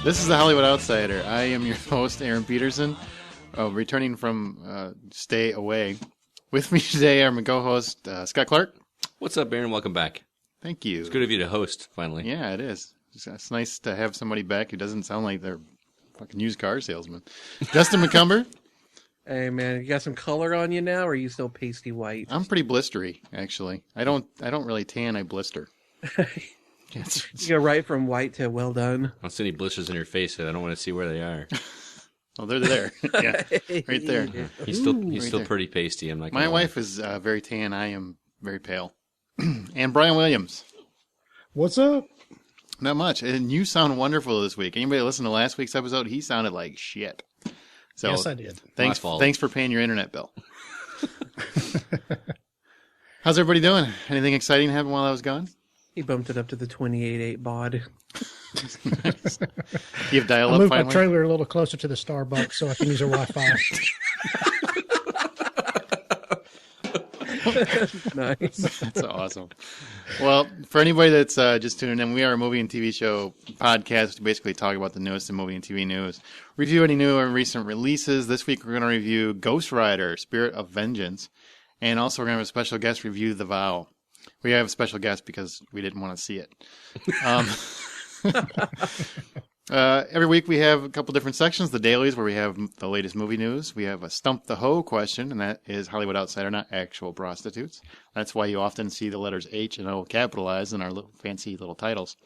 This is the Hollywood Outsider. I am your host, Aaron Peterson, returning from stay away. With me today are my co-host, Scott Clark. What's up, Aaron? Welcome back. Thank you. It's good of you to host, finally. Yeah, it is. It's nice to have somebody back who doesn't sound like they're fucking used car salesman. Justin McCumber. Hey, man, you got some color on you now, or are you still pasty white? I'm pretty blistery, actually. I don't really tan, I blister. You go right from white to well done. I don't see any blisters in your face, so I don't want to see where they are. Oh, they're there. Yeah, right there. He's still pretty pasty. I'm like, my wife is very tan. I am very pale. And Brian Williams. What's up? Not much. And you sound wonderful this week. Anybody listen to last week's episode? He sounded like shit. So, yes, I did. Thanks for paying your internet bill. How's everybody doing? Anything exciting happen while I was gone? He bumped it up to the 28.8 baud. Nice. You have dial-up I moved finally? my trailer a little closer to the Starbucks so I can use their Wi-Fi. Nice. That's awesome. Well, for anybody that's just tuning in, we are a movie and TV show podcast. We basically talk about the newest in movie and TV news, review any new and recent releases. This week we're going to review Ghost Rider, Spirit of Vengeance, and also we're going to have a special guest review The Vow. We have a special guest because we didn't want to see it. Every week we have a couple different sections. The dailies, where we have the latest movie news. We have a Stump the HO question, and that is Hollywood Outsider, not actual prostitutes. That's why you often see the letters H and O capitalized in our fancy little titles.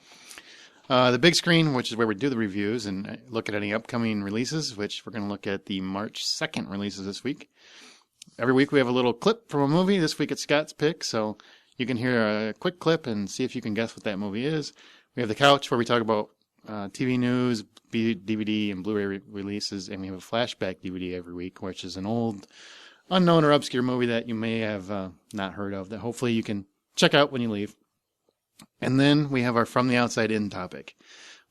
The big screen, which is where we do the reviews and look at any upcoming releases, which we're going to look at the March 2nd releases this week. Every week we have a little clip from a movie. This week it's Scott's pick, so you can hear a quick clip and see if you can guess what that movie is. We have the couch, where we talk about TV news, DVD, and Blu Ray releases, and we have a Flashback DVD every week, which is an old, unknown, or obscure movie that you may have not heard of, that hopefully you can check out when you leave. And then we have our From the Outside In topic,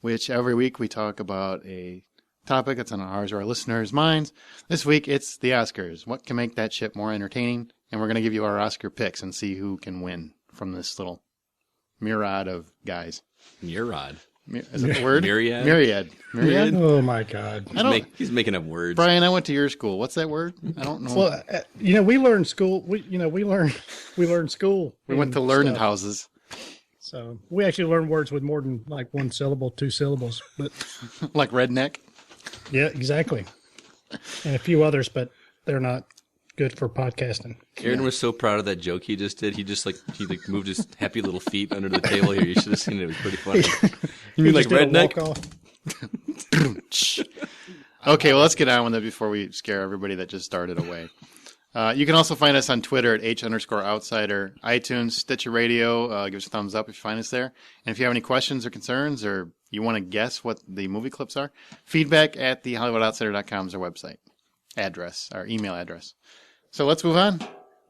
which every week we talk about a topic that's on ours or our listeners' minds. This week it's the Oscars. What can make that shit more entertaining? And we're going to give you our Oscar picks and see who can win from this little myriad of guys. Myriad. Is that the word? Myriad? Myriad? Oh, my God. He's making up words. Brian, I went to your school. What's that word? I don't know. Well, we learn school. We learn school. We went to learned stuff. houses. So we actually learn words with more than like one syllable, two syllables. But Like redneck? yeah, exactly. And a few others, but they're not good for podcasting. Aaron was so proud of that joke he just did. He moved his happy little feet under the table here. You should have seen it. It was pretty funny. You mean like redneck? Okay, well, let's get on with it before we scare everybody that just started away. You can also find us on Twitter at H_outsider, iTunes, Stitcher Radio. Give us a thumbs up if you find us there. And if you have any questions or concerns, or you want to guess what the movie clips are, feedback at thehollywoodoutsiders.com is our website address, our email address. So let's move on.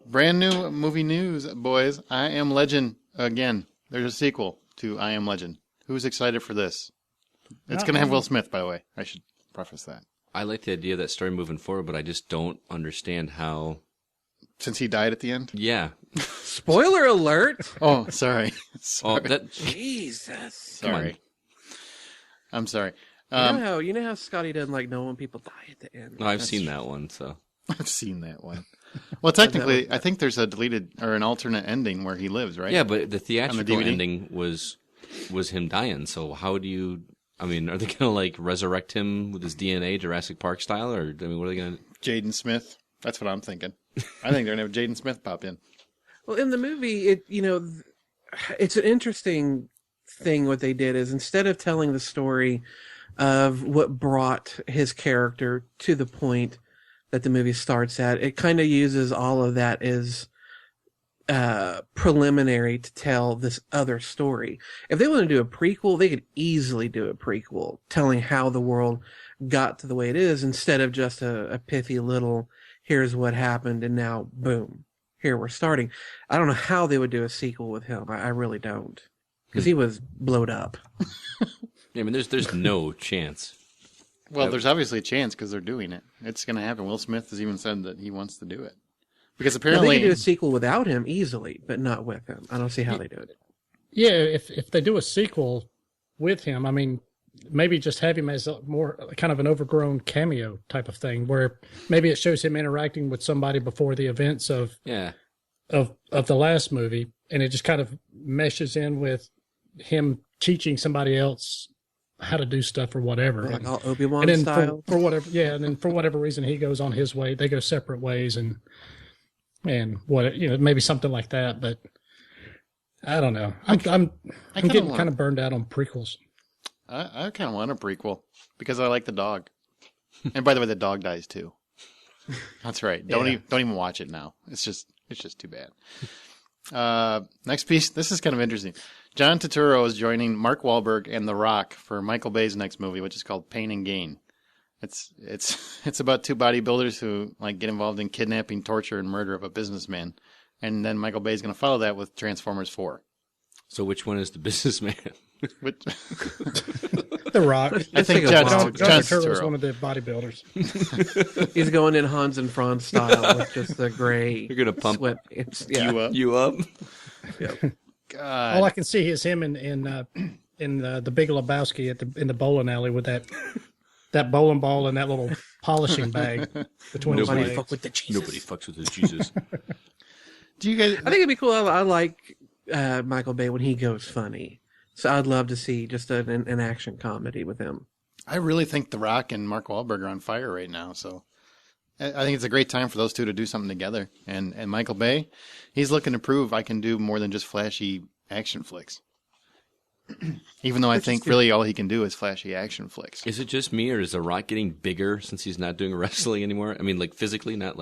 Brand new movie news, boys. I Am Legend again. There's a sequel to I Am Legend. Who's excited for this? It's going to have Will Smith, by the way. I should preface that. I like the idea of that story moving forward, but I just don't understand how. Since he died at the end? Yeah. Spoiler alert! Oh, sorry. Sorry. Jesus. Sorry. I'm sorry. You know how Scotty doesn't like knowing when people die at the end. No, I've seen that one, so. I've seen that one. Well, technically, I think there's a deleted or an alternate ending where he lives, right? Yeah, but the theatrical DVD? ending was him dying. So how do you? I mean, are they going to like resurrect him with his DNA, Jurassic Park style, or I mean, what are they going to? Jaden Smith. That's what I'm thinking. I think they're going to have Jaden Smith pop in. Well, in the movie, it's an interesting thing. What they did is, instead of telling the story of what brought his character to the point that the movie starts at, it kind of uses all of that as preliminary to tell this other story. If they want to do a prequel, they could easily do a prequel telling how the world got to the way it is, instead of just a pithy little, here's what happened, and now, boom, here we're starting. I don't know how they would do a sequel with him. I really don't. Because he was blowed up. Yeah, I mean, there's no chance. Well, there's obviously a chance because they're doing it. It's going to happen. Will Smith has even said that he wants to do it. Because apparently... They could do a sequel without him easily, but not with him. I don't see how they do it. Yeah, if they do a sequel with him, I mean, maybe just have him as a more kind of an overgrown cameo type of thing, where maybe it shows him interacting with somebody before the events of the last movie, and it just kind of meshes in with him teaching somebody else how to do stuff or whatever. Like all Obi-Wan and then style. for whatever, and then for whatever reason he goes on his way. They go separate ways, and what maybe something like that. But I don't know. I'm getting kind of burned out on prequels. I kind of want a prequel because I like the dog. And by the way, the dog dies too. That's right. Don't even watch it now. It's just too bad. Next piece. This is kind of interesting. John Turturro is joining Mark Wahlberg and The Rock for Michael Bay's next movie, which is called Pain and Gain. It's about two bodybuilders who get involved in kidnapping, torture, and murder of a businessman, and then Michael Bay is going to follow that with Transformers 4. So which one is the businessman? The Rock. I think John Turturro Turturro is one of the bodybuilders. He's going in Hans and Franz style with just the gray. You're gonna pump you up. Yep. God. All I can see is him in the Big Lebowski in the bowling alley with that bowling ball and that little polishing bag between his legs. Fuck with the Jesus. Nobody fucks with the Jesus. Do you guys? I think it'd be cool. I like Michael Bay when he goes funny. So I'd love to see just an action comedy with him. I really think The Rock and Mark Wahlberg are on fire right now. So I think it's a great time for those two to do something together. And Michael Bay, he's looking to prove I can do more than just flashy action flicks. Even though I think really all he can do is flashy action flicks. Is it just me, or is The Rock getting bigger since he's not doing wrestling anymore? I mean, physically, not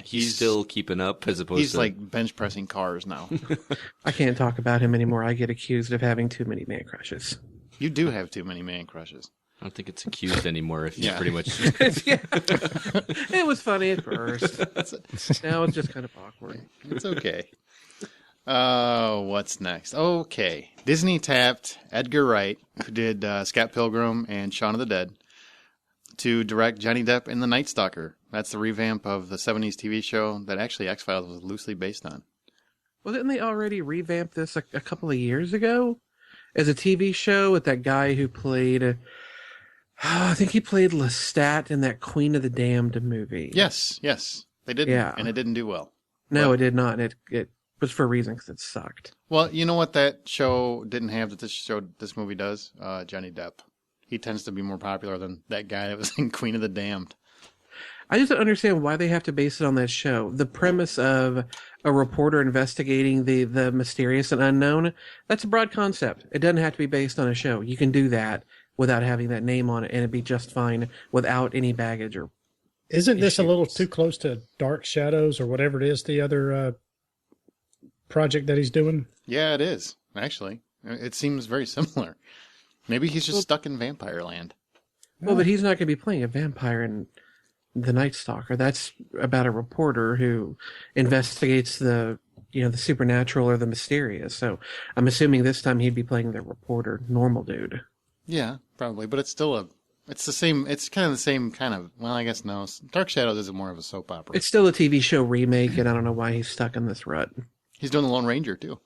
he's still keeping up as opposed to... He's bench pressing cars now. I can't talk about him anymore. I get accused of having too many man crushes. You do have too many man crushes. I don't think it's accused anymore if you pretty much... It was funny at first. Now it's just kind of awkward. It's okay. What's next? Okay. Disney tapped Edgar Wright, who did Scott Pilgrim and Shaun of the Dead, to direct Johnny Depp in The Night Stalker. That's the revamp of the 70s TV show that actually X-Files was loosely based on. Well, didn't they already revamp this a couple of years ago as a TV show with that guy who played... I think he played Lestat in that Queen of the Damned movie. Yes. They did, and it didn't do well. No, it did not. It was for a reason, because it sucked. Well, you know what that show didn't have that this movie does? Johnny Depp. He tends to be more popular than that guy that was in Queen of the Damned. I just don't understand why they have to base it on that show. The premise of a reporter investigating the mysterious and unknown, that's a broad concept. It doesn't have to be based on a show. You can do that without having that name on it, and it'd be just fine without any baggage or Isn't this a little too close to Dark Shadows or whatever it is, the other project that he's doing? Yeah, it is, actually. It seems very similar. Maybe he's just stuck in vampire land. Well, but he's not going to be playing a vampire in The Night Stalker. That's about a reporter who investigates the supernatural or the mysterious. So I'm assuming this time he'd be playing the reporter, normal dude. Yeah, probably. But it's still it's the same. It's kind of the same kind of. Well, I guess no. Dark Shadows is more of a soap opera. It's still a TV show remake, and I don't know why he's stuck in this rut. He's doing the Lone Ranger too.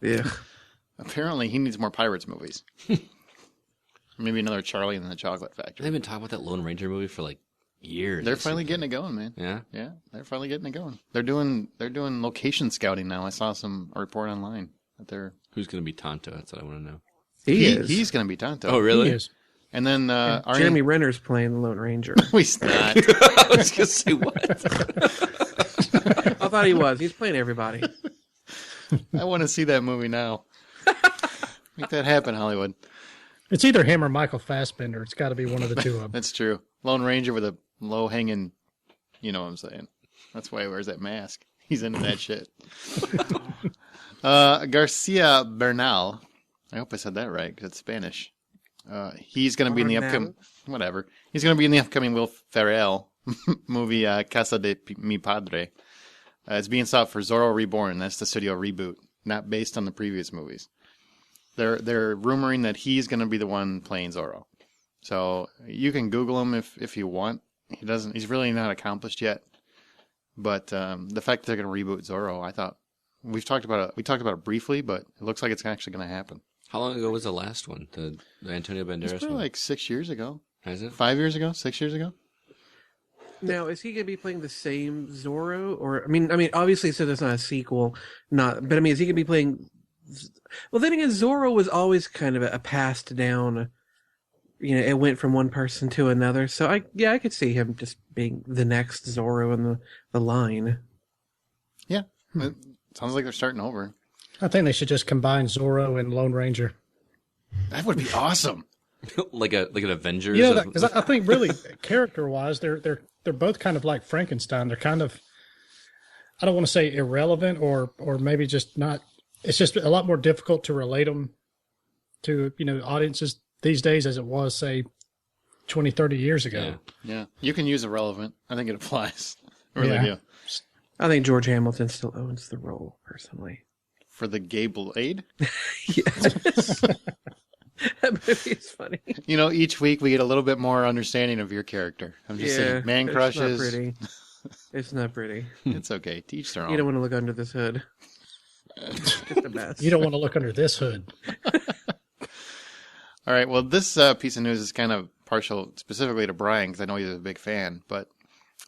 Yeah. Apparently, he needs more Pirates movies. Maybe another Charlie and the Chocolate Factory. They've been talking about that Lone Ranger movie for years. They're finally getting it going, man. Yeah, yeah, they're finally getting it going. They're doing location scouting now. I saw a report online that they're. Who's going to be Tonto? That's what I want to know. He's going to be Tonto. Oh, really? He is. And then Jeremy Renner's playing the Lone Ranger. No, he's not. I was going to say what? I thought he was. He's playing everybody. I want to see that movie now. Make that happen, Hollywood. It's either him or Michael Fassbender. It's got to be one of the two of them. That's true. Lone Ranger with a low-hanging, you know what I'm saying. That's why he wears that mask. He's into that shit. Garcia Bernal. I hope I said that right, because it's Spanish. He's going to be in the upcoming... Whatever. He's going to be in the upcoming Will Ferrell movie, Casa de Mi Padre. It's being sought for Zorro Reborn. That's the studio reboot, not based on the previous movies. They're rumoring that he's going to be the one playing Zorro. So you can Google him if you want. He's really not accomplished yet. But the fact that they're going to reboot Zorro, I thought we talked about it briefly, but it looks like it's actually going to happen. How long ago was the last one? The Antonio Banderas It's probably one? like 6 years ago. Has it? 5 years ago? 6 years ago? Now, is he going to be playing the same Zorro? Or I mean, obviously, so there's not a sequel. But I mean, is he going to be playing? Well, then again, Zorro was always kind of a passed down. It went from one person to another. So I could see him just being the next Zorro in the line. Yeah, it sounds like they're starting over. I think they should just combine Zorro and Lone Ranger. That would be awesome. like an Avengers. Yeah, because I think really character-wise, they're both kind of like Frankenstein. They're kind of, I don't want to say irrelevant or maybe just not. It's just a lot more difficult to relate them to audiences these days as it was, say, 20, 30 years ago. Yeah. You can use irrelevant. I think it applies. I really do. I think George Hamilton still owns the role, personally. For the gay Blade? Yes. That movie is funny. Each week we get a little bit more understanding of your character. I'm just saying, man crushes. It's not pretty. It's not pretty. It's okay. Teach their own. You don't want to look under this hood. It's a mess. You don't want to look under this hood. All right. Well, this piece of news is kind of partial specifically to Brian because I know he's a big fan. But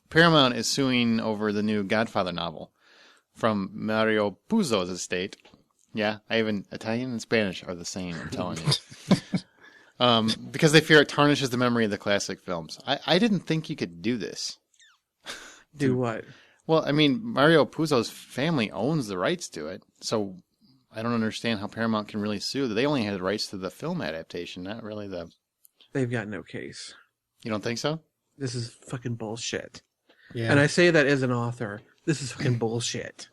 Paramount is suing over the new Godfather novel from Mario Puzo's estate. Yeah, even Italian and Spanish are the same, I'm telling you. Because they fear it tarnishes the memory of the classic films. I didn't think you could do this. Do what? Well, I mean, Mario Puzo's family owns the rights to it, so I don't understand how Paramount can really sue. They only had the rights to the film adaptation, not really the... They've got no case. You don't think so? This is fucking bullshit. Yeah. And I say that as an author. This is fucking bullshit.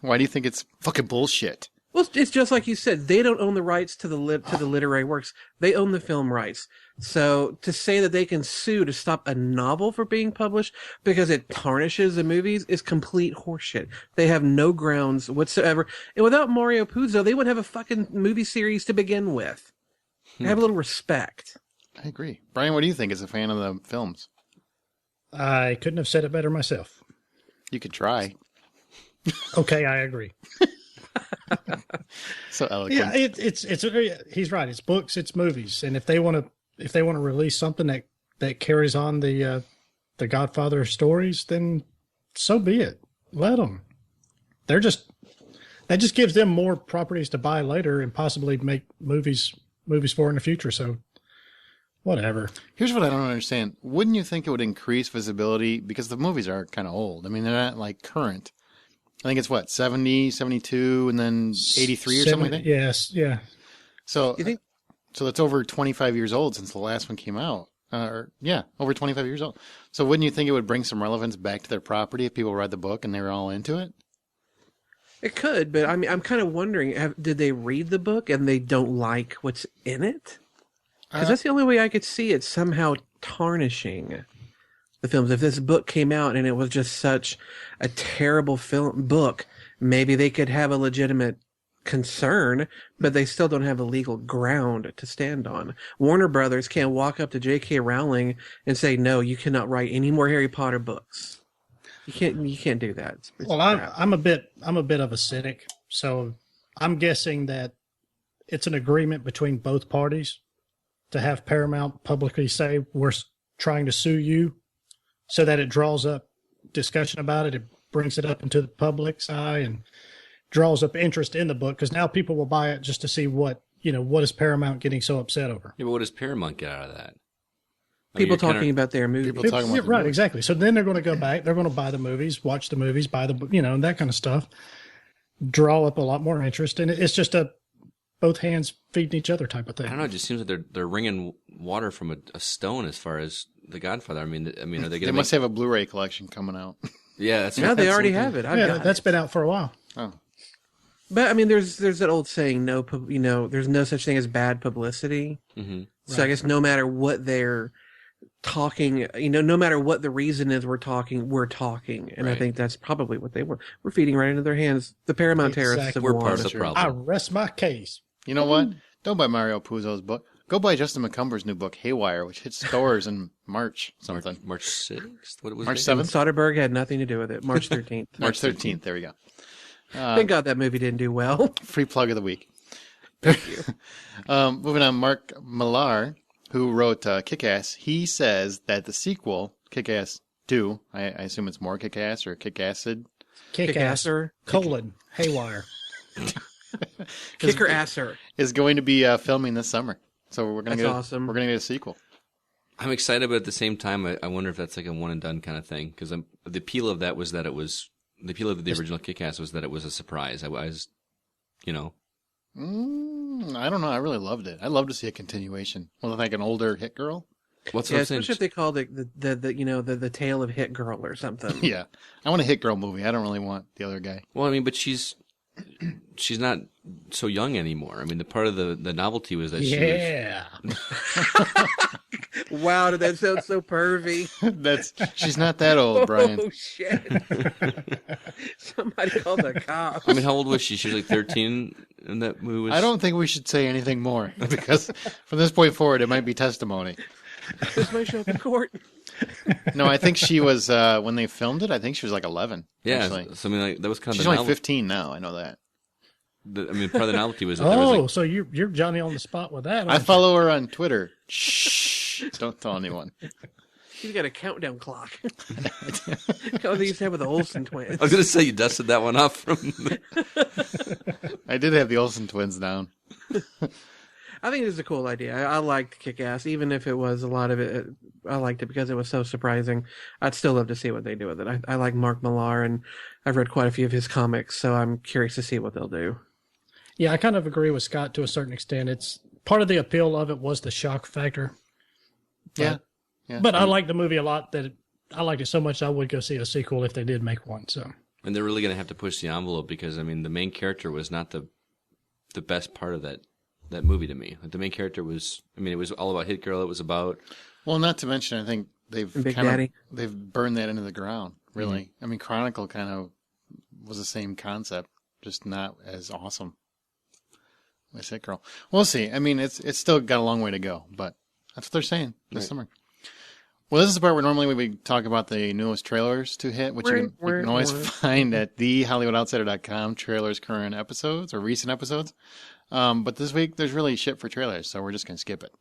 Why do you think it's fucking bullshit? Well, it's just like you said. They don't own the rights to the literary works. They own the film rights. So to say that they can sue to stop a novel from being published because it tarnishes the movies is complete horseshit. They have no grounds whatsoever. And without Mario Puzo, they wouldn't have a fucking movie series to begin with. Have a little respect. I agree. Brian, what do you think as a fan of the films? I couldn't have said it better myself. You could try. Okay, I agree. So eloquent. Yeah, he's right. It's books, it's movies, and if they want to release something that carries on the Godfather stories, then so be it. Let them. That just gives them more properties to buy later and possibly make movies for in the future. So whatever. Here's what I don't understand. Wouldn't you think it would increase visibility because the movies are kind of old? I mean, they're not like current. I think it's what, 70, 72, and then 83 or something like that? Yes, yeah. So it's over 25 years old since the last one came out. Over 25 years old. So wouldn't you think it would bring some relevance back to their property if people read the book and they were all into it? It could, but I mean, I'm kind of wondering, did they read the book and they don't like what's in it? Because that's the only way I could see it somehow tarnishing the films. If this book came out and it was just such a terrible book, maybe they could have a legitimate concern, but they still don't have a legal ground to stand on. Warner Brothers can't walk up to J.K. Rowling and say, "No, you cannot write any more Harry Potter books." You can't do that. It's well, I'm a bit of a cynic, so I'm guessing that it's an agreement between both parties to have Paramount publicly say we're trying to sue you, so that it draws up discussion about it. It brings it up into the public's eye and draws up interest in the book, because now people will buy it just to see what is Paramount getting so upset over. Yeah, but what does Paramount get out of that? People talking about their movies. People talking about right, exactly. So then they're going to go back. They're going to buy the movies, watch the movies, buy the that kind of stuff. Draw up a lot more interest, and it's just a both hands feeding each other type of thing. I don't know. It just seems like they're wringing water from a stone as far as the Godfather. I mean, are they going to? They must have a Blu Ray collection coming out. Yeah, that's they already have it. That's been out for a while. Oh. But I mean, there's that old saying, there's no such thing as bad publicity. Mm-hmm. So Right. I guess no matter what they're talking, no matter what the reason is, we're talking. And I Right. think that's probably what they were. We're feeding right into their hands. The Paramount terrorists have We're won. part of the Sure. I problem. rest my case. You know what? Don't buy Mario Puzo's book. Go buy Justin McCumber's new book, Haywire, which hits stores in March something. March 6th? What was March it? 7th? Soderbergh had nothing to do with it. March 13th. March 13th. There we go. Thank God that movie didn't do well. Free plug of the week. Thank you. Moving on, Mark Millar, who wrote Kick-Ass, he says that the sequel, Kick-Ass 2, I assume it's more Kick-Ass or Kick-Acid? Kick-Asser. Haywire. Kicker-Asser. Is going to be filming this summer. So we're going to awesome. We're going to get a sequel. I'm excited, but at the same time, I wonder if that's like a one and done kind of thing. Because the appeal of that was that it was the appeal of the original Kick-Ass was that it was a surprise. I was, I don't know. I really loved it. I'd love to see a continuation. Well, like an older hit girl. What's especially if they called it the tale of Hit Girl or something. Yeah, I want a hit girl movie. I don't really want the other guy. Well, I mean, but she's not so young anymore. I mean, the part of the novelty was that she was... Wow, did that sound so pervy? She's not that old, Brian. Oh, shit. Somebody called the cops. I mean, how old was she? She was like 13 in that movie. I don't think we should say anything more because from this point forward, it might be testimony. This might show up in court. No, I think she was, when they filmed it, I think she was like 11. Yeah, actually. so I mean, like, that was kind of She's only 15 now, I know that. Part of the novelty was that there was like... so you're Johnny on the spot with that. I follow her on Twitter. Shh, don't tell anyone. She's got a countdown clock. Kind of they used to have with the Olsen twins. I was going to say, you dusted that one off from... I did have the Olsen twins down. I think it's a cool idea. I liked Kick-Ass, even if it was a lot of it. I liked it because it was so surprising. I'd still love to see what they do with it. I like Mark Millar, and I've read quite a few of his comics, so I'm curious to see what they'll do. Yeah, I kind of agree with Scott to a certain extent. It's part of the appeal of it was the shock factor. Yeah. But I liked the movie a lot. I liked it so much I would go see a sequel if they did make one. So. And they're really going to have to push the envelope because, I mean, the main character was not the best part of that movie to me. Like, the main character was, I mean, it was all about Hit Girl. It was about... Well, not to mention, I think they've burned that into the ground, really. Mm-hmm. I mean, Chronicle kind of was the same concept, just not as awesome as Hit Girl. We'll see. I mean, it's still got a long way to go, but that's what they're saying this summer. Well, this is the part where normally we talk about the newest trailers to hit, which you can always find at thehollywoodoutsider.com, trailers, current episodes, or recent episodes. But this week, there's really shit for trailers, so we're just going to skip it.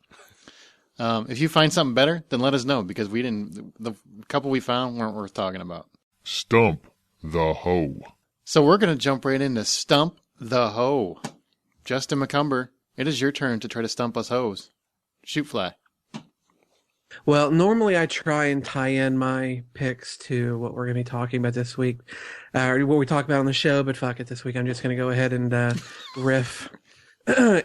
If you find something better, then let us know, because the couple we found weren't worth talking about. Stump the HO. So we're going to jump right into Stump the HO. Justin McCumber, it is your turn to try to stump us hoes. Shoot fly. Well, normally I try and tie in my picks to what we're going to be talking about this week, or what we talk about on the show, but fuck it, this week I'm just going to go ahead and riff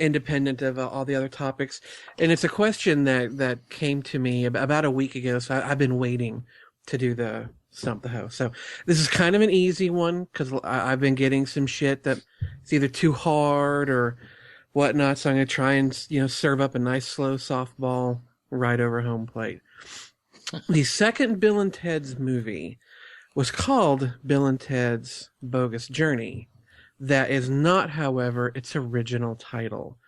independent of all the other topics. And it's a question that came to me about a week ago, so I've been waiting to do the Stump the HO. So this is kind of an easy one, because I've been getting some shit that it's either too hard or whatnot, so I'm going to try and serve up a nice slow softball right over home plate. The second Bill and Ted's movie was called Bill and Ted's Bogus Journey. That is not, however, its original title.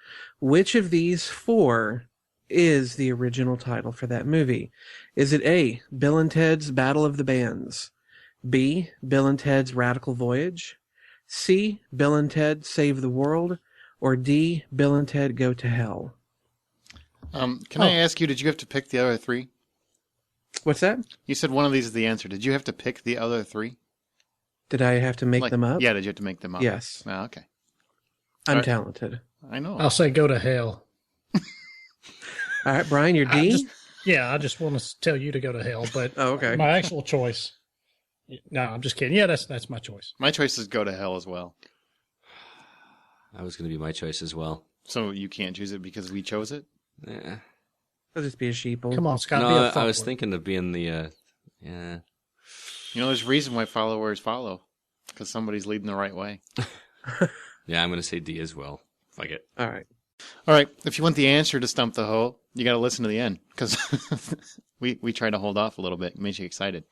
Which of these four is the original title for that movie? Is it A, Bill and Ted's Battle of the Bands, B, Bill and Ted's Radical Voyage, C, Bill and Ted Save the World, or D, Bill and Ted Go to Hell? Can I ask you, did you have to pick the other three? What's that? You said one of these is the answer. Did you have to pick the other three? Did I have to make them up? Yeah, did you have to make them up? Yes. Oh, okay. I'm talented. I know. I'll say go to hell. All right, Brian, you're D? I just want to tell you to go to hell, but okay. My actual choice... No, I'm just kidding. Yeah, that's my choice. My choice is go to hell as well. That was going to be my choice as well. So you can't choose it because we chose it? Yeah. I'll just be a sheeple. Come on, Scott. No, I was thinking of being the... yeah. There's a reason why followers follow. Because somebody's leading the right way. Yeah, I'm going to say D as well. Fuck it. All right. All right. If you want the answer to Stump the HO, you got to listen to the end. Because we try to hold off a little bit. It makes you excited.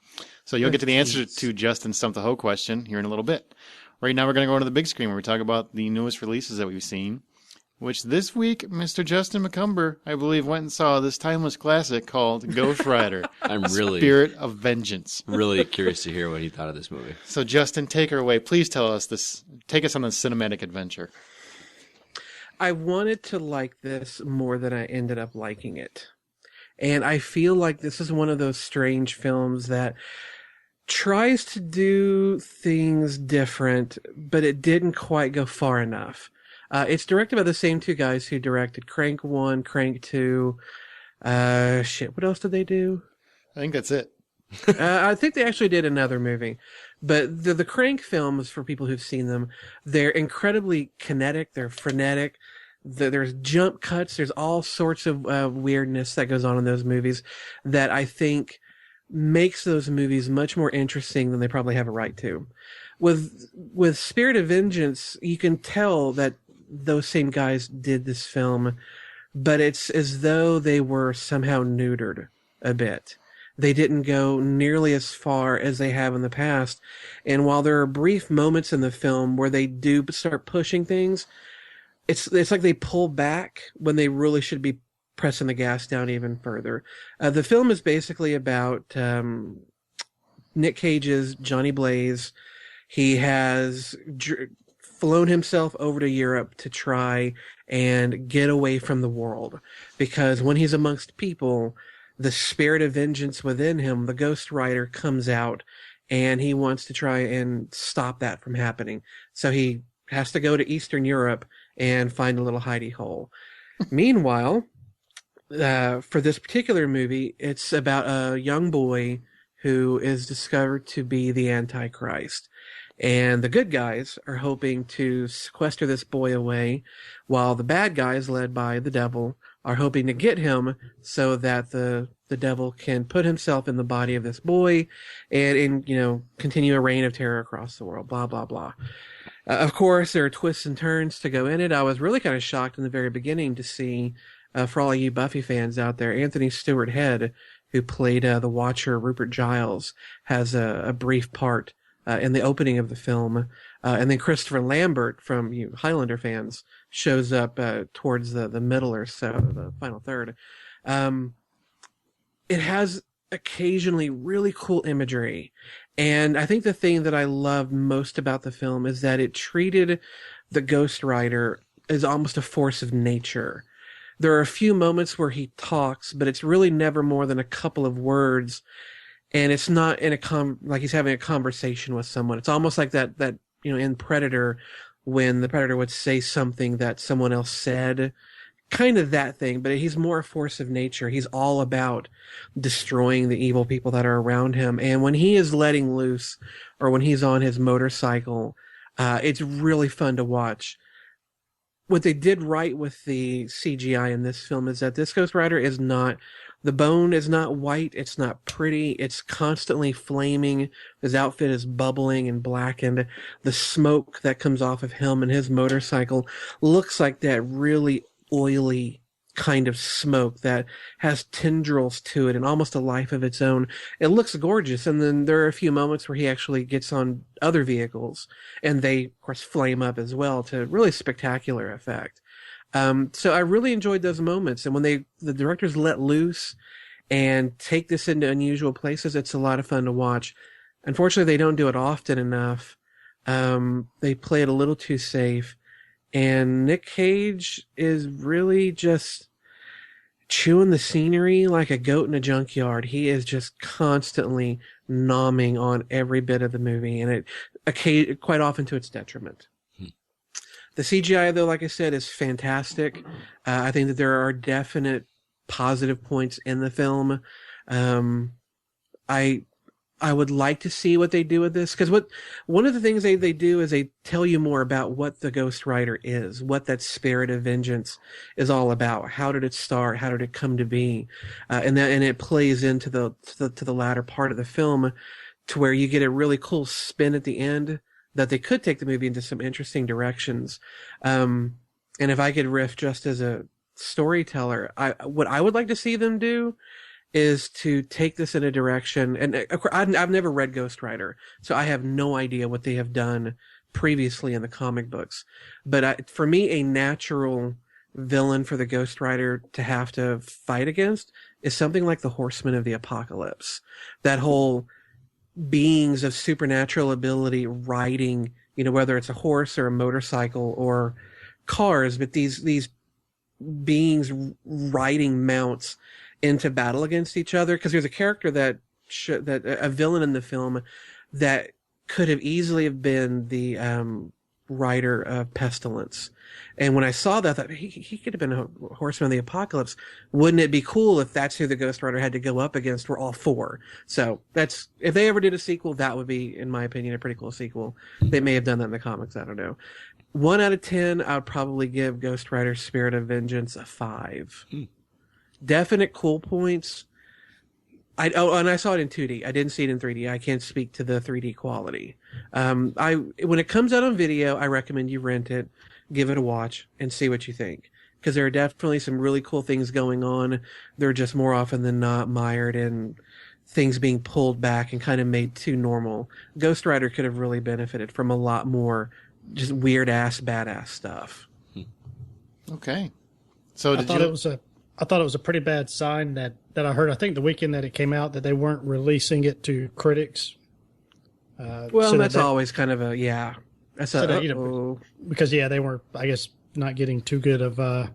So you'll get to the answer to Justin's Stump the HO question here in a little bit. Right now we're going to go to the big screen where we talk about the newest releases that we've seen. Which this week, Mr. Justin McCumber, I believe, went and saw this timeless classic called Ghost Rider. I'm really... Spirit of Vengeance. Really curious to hear what he thought of this movie. So, Justin, take her away. Please tell us this. Take us on this cinematic adventure. I wanted to like this more than I ended up liking it. And I feel like this is one of those strange films that tries to do things different, but it didn't quite go far enough. It's directed by the same two guys who directed Crank 1, Crank 2. What else did they do? I think that's it. I think they actually did another movie. But the Crank films, for people who've seen them, they're incredibly kinetic, they're frenetic. There's jump cuts, there's all sorts of weirdness that goes on in those movies that I think makes those movies much more interesting than they probably have a right to. With Spirit of Vengeance, you can tell that those same guys did this film, but it's as though they were somehow neutered a bit. They didn't go nearly as far as they have in the past. And while there are brief moments in the film where they do start pushing things, it's like they pull back when they really should be pressing the gas down even further. The film is basically about Nick Cage's Johnny Blaze. He has flown himself over to Europe to try and get away from the world, because when he's amongst people, the spirit of vengeance within him, the Ghost Rider, comes out, and he wants to try and stop that from happening. So he has to go to Eastern Europe and find a little hidey hole. Meanwhile, for this particular movie, it's about a young boy who is discovered to be the Antichrist. And the good guys are hoping to sequester this boy away, while the bad guys, led by the devil, are hoping to get him so that the devil can put himself in the body of this boy and continue a reign of terror across the world, blah, blah, blah. Of course, there are twists and turns to go in it. I was really kind of shocked in the very beginning to see, for all of you Buffy fans out there, Anthony Stewart Head, who played the Watcher Rupert Giles, has a brief part in the opening of the film. And then Christopher Lambert, from you Highlander fans, shows up towards the middle or so, the final third. It has occasionally really cool imagery. And I think the thing that I loved most about the film is that it treated the Ghost Rider as almost a force of nature. There are a few moments where he talks, but it's really never more than a couple of words. And it's not in like he's having a conversation with someone. It's almost like that in Predator, when the Predator would say something that someone else said, kind of that thing, but he's more a force of nature. He's all about destroying the evil people that are around him. And when he is letting loose, or when he's on his motorcycle, it's really fun to watch. What they did right with the CGI in this film is that this Ghost Rider is not, the bone is not white, it's not pretty, it's constantly flaming. His outfit is bubbling and blackened. The smoke that comes off of him and his motorcycle looks like that really oily kind of smoke that has tendrils to it and almost a life of its own. It looks gorgeous. And then there are a few moments where he actually gets on other vehicles, and they, of course, flame up as well to really spectacular effect. So I really enjoyed those moments. And when the directors let loose and take this into unusual places, it's a lot of fun to watch. Unfortunately, they don't do it often enough. They play it a little too safe. And Nick Cage is really just chewing the scenery like a goat in a junkyard. He is just constantly nomming on every bit of the movie, and it quite often to its detriment. The CGI, though, like I said, is fantastic. I think that there are definite positive points in the film. I would like to see what they do with this, because one of the things they do is they tell you more about what the Ghost Rider is, what that spirit of vengeance is all about. How did it start? How did it come to be? And it plays into the latter part of the film, to where you get a really cool spin at the end that they could take the movie into some interesting directions. And if I could riff just as a storyteller, what I would like to see them do is to take this in a direction, and of course, I've never read Ghost Rider, so I have no idea what they have done previously in the comic books. But for me, a natural villain for the Ghost Rider to have to fight against is something like the Horsemen of the Apocalypse. That whole beings of supernatural ability riding, whether it's a horse or a motorcycle or cars, but these beings riding mounts into battle against each other. Because there's a character that a villain in the film that could have easily have been the rider of Pestilence. And when I saw that, I thought he could have been a horseman of the apocalypse. Wouldn't it be cool if that's who the Ghost Rider had to go up against? Were all four. So if they ever did a sequel, that would be, in my opinion, a pretty cool sequel. They may have done that in the comics. I don't know. 1 out of 10, I would probably give Ghost Rider Spirit of Vengeance a 5. Definite cool points. And I saw it in 2D. I didn't see it in 3D. I can't speak to the 3D quality. When it comes out on video, I recommend you rent it, give it a watch, and see what you think. Because there are definitely some really cool things going on. They're just more often than not mired in things being pulled back and kind of made too normal. Ghost Rider could have really benefited from a lot more just weird-ass, badass stuff. Okay. So I thought it was a pretty bad sign that I heard, I think the weekend that it came out, that they weren't releasing it to critics. Well, that's always kind of a, yeah. That's because, they were, I guess, not getting too good of, I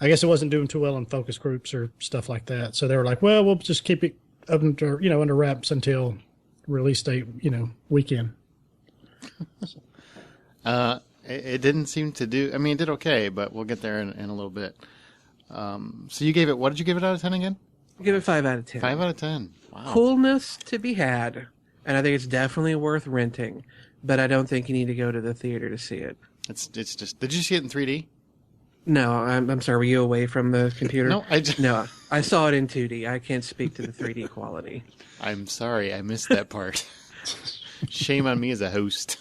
guess it wasn't doing too well in focus groups or stuff like that. So they were like, well, we'll just keep it under wraps until release date, weekend. It didn't seem to do, it did okay, but we'll get there in a little bit. So you gave it, what did you give it out of 10 again? I give it 5 out of 10. 5 out of 10. Wow. Coolness to be had, and I think it's definitely worth renting, but I don't think you need to go to the theater to see it. It's just, did you see it in 3D? No, I'm sorry, were you away from the computer? No, No, I saw it in 2D. I can't speak to the 3D quality. I'm sorry, I missed that part. Shame on me as a host.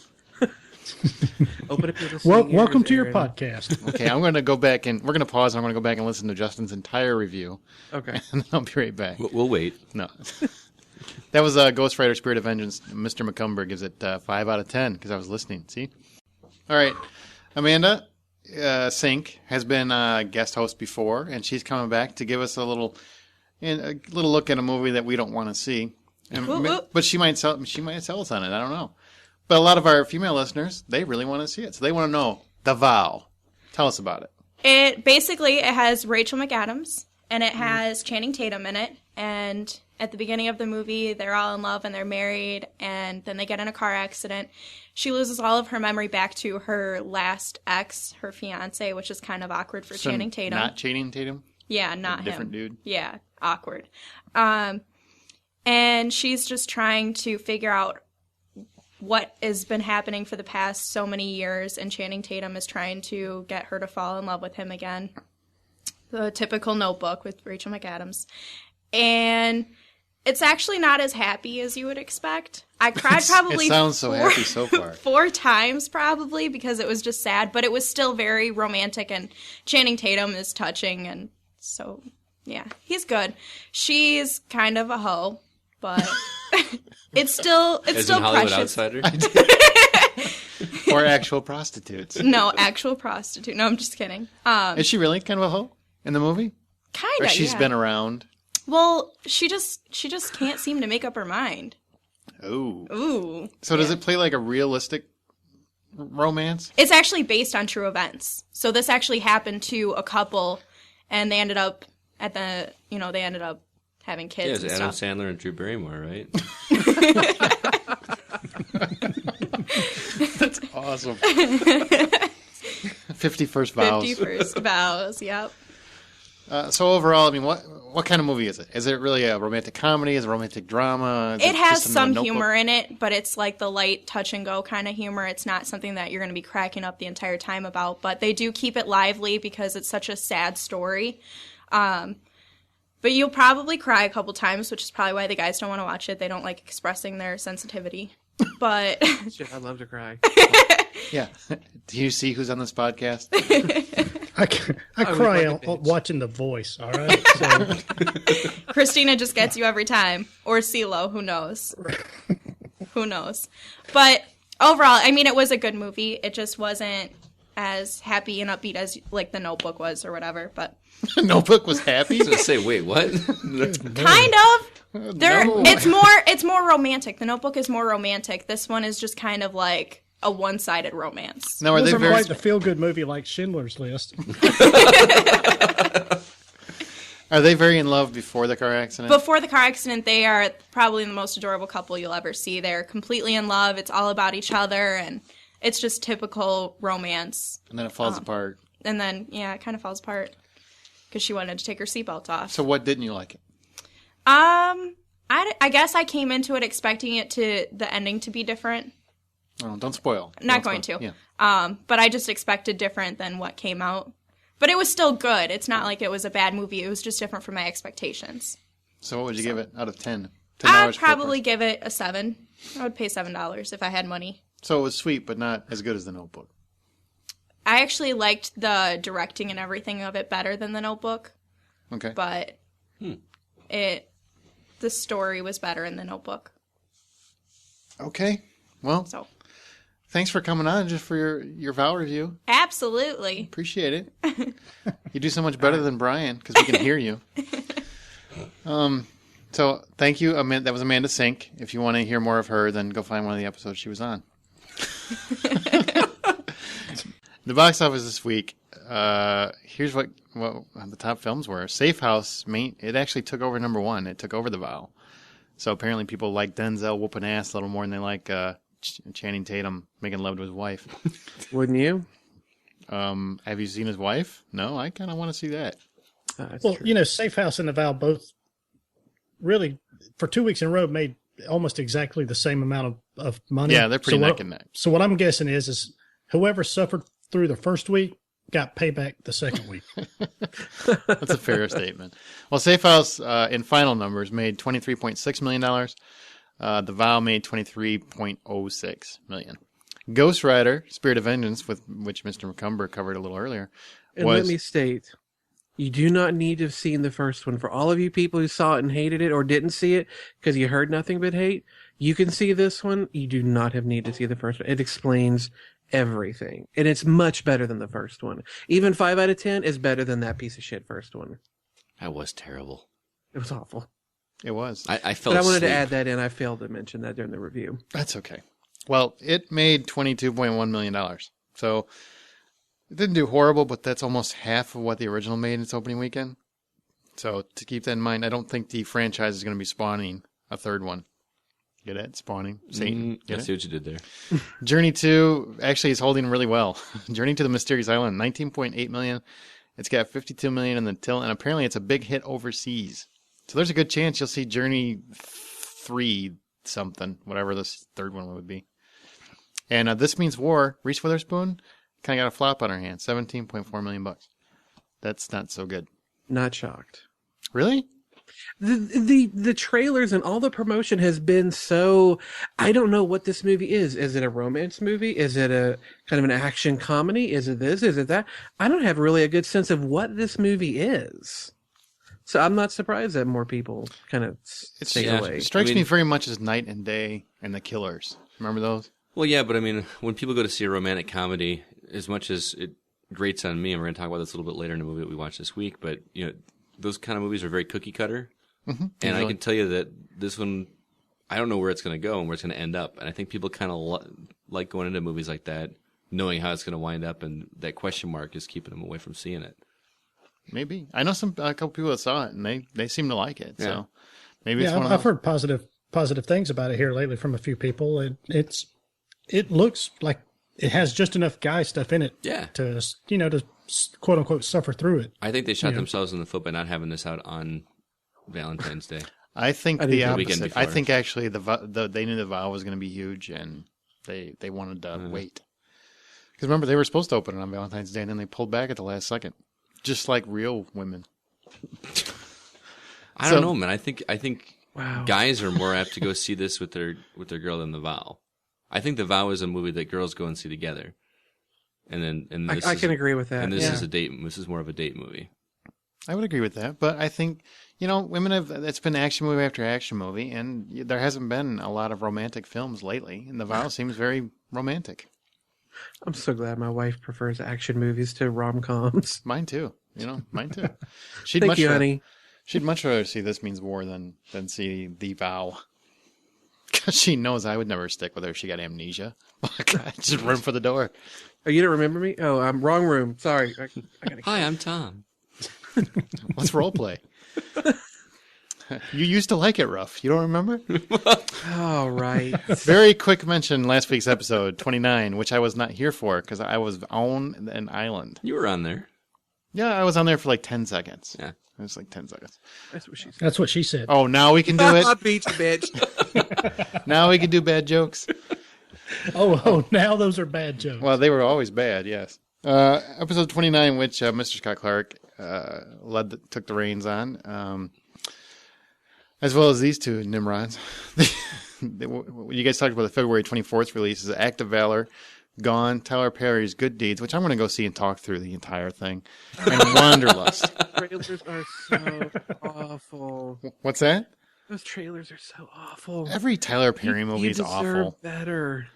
Open up your welcome to your podcast. Okay, I'm going to go back and we're going to pause. And I'm going to go back and listen to Justin's entire review. Okay, and then I'll be right back. We'll wait. No, that was Ghost Rider: Spirit of Vengeance. Mr. McCumber gives it 5 out of 10 because I was listening. See, all right, Amanda Sink has been a guest host before, and she's coming back to give us a little look at a movie that we don't want to see. But she might sell us on it. I don't know. But a lot of our female listeners, they really want to see it. So they want to know The Vow. Tell us about it. It has Rachel McAdams, and it has Channing Tatum in it. And at the beginning of the movie, they're all in love and they're married, and then they get in a car accident. She loses all of her memory back to her last ex, her fiance, which is kind of awkward for Channing Tatum. Not Channing Tatum? Yeah, not him. Different dude? Yeah, awkward. And she's just trying to figure out what has been happening for the past so many years, and Channing Tatum is trying to get her to fall in love with him again. The typical Notebook with Rachel McAdams. And it's actually not as happy as you would expect. I cried probably it sounds so happy so far. 4 times probably, because it was just sad, but it was still very romantic, and Channing Tatum is touching, and so, yeah, he's good. She's kind of a hoe, but it's still Hollywood precious. Outsider? Or actual prostitutes. No, actual prostitute. No, I'm just kidding. Is she really kind of a hoe in the movie? Kind Or of, she's been around? Well, she just can't seem to make up her mind. Ooh. So does it play like a realistic romance? It's actually based on true events. So this actually happened to a couple, and they ended up having kids. Yeah, it's and Adam stuff. Sandler and Drew Barrymore, right? That's awesome. 51st Vows. 51st Vows, yep. So overall, what kind of movie is it? Is it really a romantic comedy? Is it a romantic drama? It has some humor in it, but it's like the light touch and go kind of humor. It's not something that you're going to be cracking up the entire time about, but they do keep it lively because it's such a sad story. But you'll probably cry a couple times, which is probably why the guys don't want to watch it. They don't like expressing their sensitivity. But Shit, I'd love to cry. Yeah. Do you see who's on this podcast? I cry watching The Voice, all right? So. Christina just gets you every time. Or CeeLo, who knows? Who knows? But overall, it was a good movie. It just wasn't as happy and upbeat as like The Notebook was or whatever. But Notebook was happy? I was going to say, wait, what? kind of. No. It's more romantic. The Notebook is more romantic. This one is just kind of like a one-sided romance. Now, are It they wasn't very quite the feel-good movie like Schindler's List. Are they very in love before the car accident? Before the car accident, they are probably the most adorable couple you'll ever see. They're completely in love. It's all about each other, and it's just typical romance. And then it falls apart. And then, yeah, it kind of falls apart because she wanted to take her seatbelt off. So what didn't you like it? I guess I came into it expecting the ending to be different. Oh, don't spoil. Not going to. Yeah. But I just expected different than what came out. But it was still good. It's not like it was a bad movie. It was just different from my expectations. So what would you give it out of 10? I'd probably give it a 7. I would pay $7 if I had money. So it was sweet, but not as good as The Notebook. I actually liked the directing and everything of it better than The Notebook. Okay. But the story was better in The Notebook. Okay. Well, So thanks for coming on just for your Vow review. absolutely. Appreciate it. You do so much better than Brian because we can hear you. So thank you. That was Amanda Sink. If you want to hear more of her, then go find one of the episodes she was on. The box office this week. Here's what the top films were. Safe House. It actually took over number 1. It took over The Vow. So apparently people like Denzel whooping ass a little more than they like Channing Tatum making love to his wife. Wouldn't you? Have you seen his wife? No, I kind of want to see that. Well, true. Safe House and The Vow both really, for 2 weeks in a row, made almost exactly the same amount of money. Yeah, they're pretty neck and neck. So what I'm guessing is whoever suffered through the first week got payback the second week. That's a fair statement. Well, Safe House, in final numbers, made $23.6 million. The Vow made $23.06 million. Ghost Rider, Spirit of Vengeance, which Mr. McCumber covered a little earlier. And let me state, you do not need to have seen the first one. For all of you people who saw it and hated it or didn't see it because you heard nothing but hate, you can see this one. You do not need to see the first one. It explains everything. And it's much better than the first one. Even 5 out of 10 is better than that piece of shit first one. That was terrible. It was awful. It was. I felt. But I wanted to add that in. I failed to mention that during the review. That's okay. Well, it made $22.1 million. So it didn't do horrible, but that's almost half of what the original made in its opening weekend. So to keep that in mind, I don't think the franchise is going to be spawning a third one. Get it? Spawning. Satan. I see what you did there. Journey 2 actually is holding really well. Journey to the Mysterious Island, $19.8 million. It's got $52 million in the till, and apparently it's a big hit overseas. So there's a good chance you'll see Journey 3 something, whatever this third one would be. And This Means War, Reese Witherspoon, kind of got a flop on her hands, $17.4 million. That's not so good. Not shocked. Really? The trailers and all the promotion has been so, I don't know what this movie is. Is it a romance movie? Is it a kind of an action comedy? Is it this? Is it that? I don't have really a good sense of what this movie is. So I'm not surprised that more people kind of stay away. It strikes me very much as Night and Day and The Killers. Remember those? Well, yeah, but I mean, when people go to see a romantic comedy, as much as it grates on me, and we're going to talk about this a little bit later in the movie that we watched this week, but those kind of movies are very cookie cutter. Mm-hmm. And I can tell you that this one, I don't know where it's going to go and where it's going to end up. And I think people kind of like going into movies like that, knowing how it's going to wind up, and that question mark is keeping them away from seeing it. Maybe. I know a couple people that saw it, and they seem to like it. Yeah. So maybe it's one of those. I've heard positive things about it here lately from a few people. It looks like it has just enough guy stuff in it to quote unquote suffer through it. I think they shot themselves in the foot by not having this out on Valentine's Day. I think the opposite. I think actually they knew The Vow was going to be huge, and they wanted to wait. Because remember, they were supposed to open it on Valentine's Day, and then they pulled back at the last second, just like real women. I don't know, man. I think guys are more apt to go see this with their girl than The Vow. I think The Vow is a movie that girls go and see together, and I can agree with that. And this is a date. This is more of a date movie. I would agree with that, but I think women have. It's been action movie after action movie, and there hasn't been a lot of romantic films lately. And The Vow seems very romantic. I'm so glad my wife prefers action movies to rom-coms. Mine too. Mine too. Thank you, honey. She'd much rather see This Means War than see The Vow. Because she knows I would never stick with her if she got amnesia. God, just run for the door. Oh, you don't remember me? Oh, I'm wrong room. Sorry. I gotta... Hi, I'm Tom. Let's role play. You used to like it rough. You don't remember? Oh, right. Very quick mention last week's episode 29, which I was not here for because I was on an island. You were on there. Yeah, I was on there for like 10 seconds. Yeah. It was like 10 seconds. That's what she said. Oh, now we can do it. Beat you, bitch. Now we can do bad jokes. Oh, now those are bad jokes. Well, they were always bad, yes. Episode 29, which Mr. Scott Clark took the reins on, as well as these two Nimrods. You guys talked about the February 24th release is Act of Valor, Gone, Tyler Perry's Good Deeds, which I'm going to go see and talk through the entire thing, and Wanderlust. Trailers are so awful. What's that? Those trailers are so awful. Every Tyler Perry movie is awful. Better.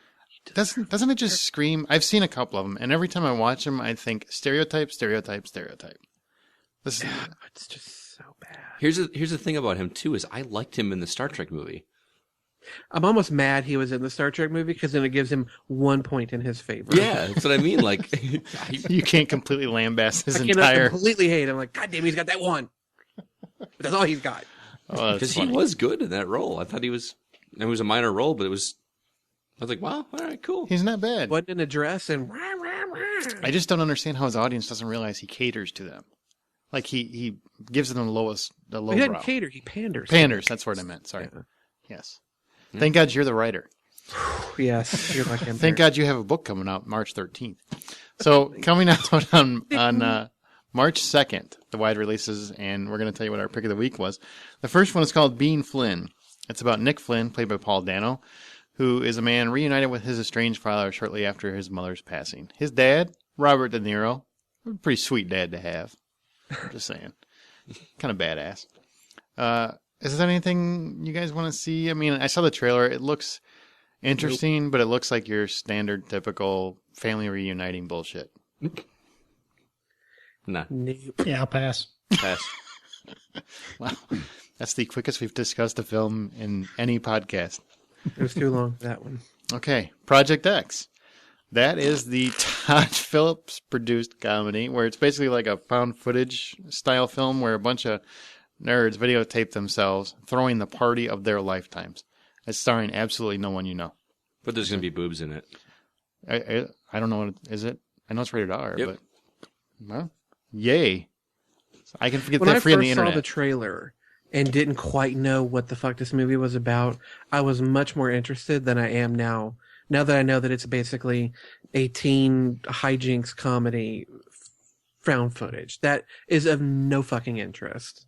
Doesn't it just scream? I've seen a couple of them, and every time I watch them, I think stereotype, stereotype, stereotype. It's just so bad. Here's the thing about him too is I liked him in the Star Trek movie. I'm almost mad he was in the Star Trek movie because then it gives him 1 point in his favor. Yeah, that's what I mean. Like, you can't completely lambast his I entire. Completely hate him. Like, God damn, he's got that one. But that's all he's got. Because he was good in that role. I thought it was a minor role, but I was like, wow, all right, cool. He's not bad. Wasn't in a dress and. I just don't understand how his audience doesn't realize he caters to them. Like he gives them the low He doesn't brow. cater. He panders. Panders. That's what I meant. Sorry. Yeah. Yes. Thank God you're the writer. Yes. You're like him. Thank God you have a book coming out March 13th. So coming out on March 2nd, the wide releases, and we're going to tell you what our pick of the week was. The first one is called Being Flynn. It's about Nick Flynn, played by Paul Dano, who is a man reunited with his estranged father shortly after his mother's passing. His dad, Robert De Niro, a pretty sweet dad to have. I'm just saying. Kind of badass. Is there anything you guys want to see? I mean, I saw the trailer. It looks interesting, but it looks like your standard, typical family reuniting bullshit. Nah. Nope. Yeah, I'll pass. Pass. Wow. That's the quickest we've discussed a film in any podcast. It was too long for that one. Okay, Project X. That is the Todd Phillips produced comedy where it's basically like a found footage style film where a bunch of nerds videotape themselves throwing the party of their lifetimes. It's starring absolutely no one you know. But there's going to be boobs in it. I don't know what is it. I know it's rated R, Yep. but well, yay! I can forget When that I free on the first internet. saw the trailer and didn't quite know what the fuck this movie was about, I was much more interested than I am now. Now that I know that it's basically a teen hijinks comedy found footage. That is of no fucking interest.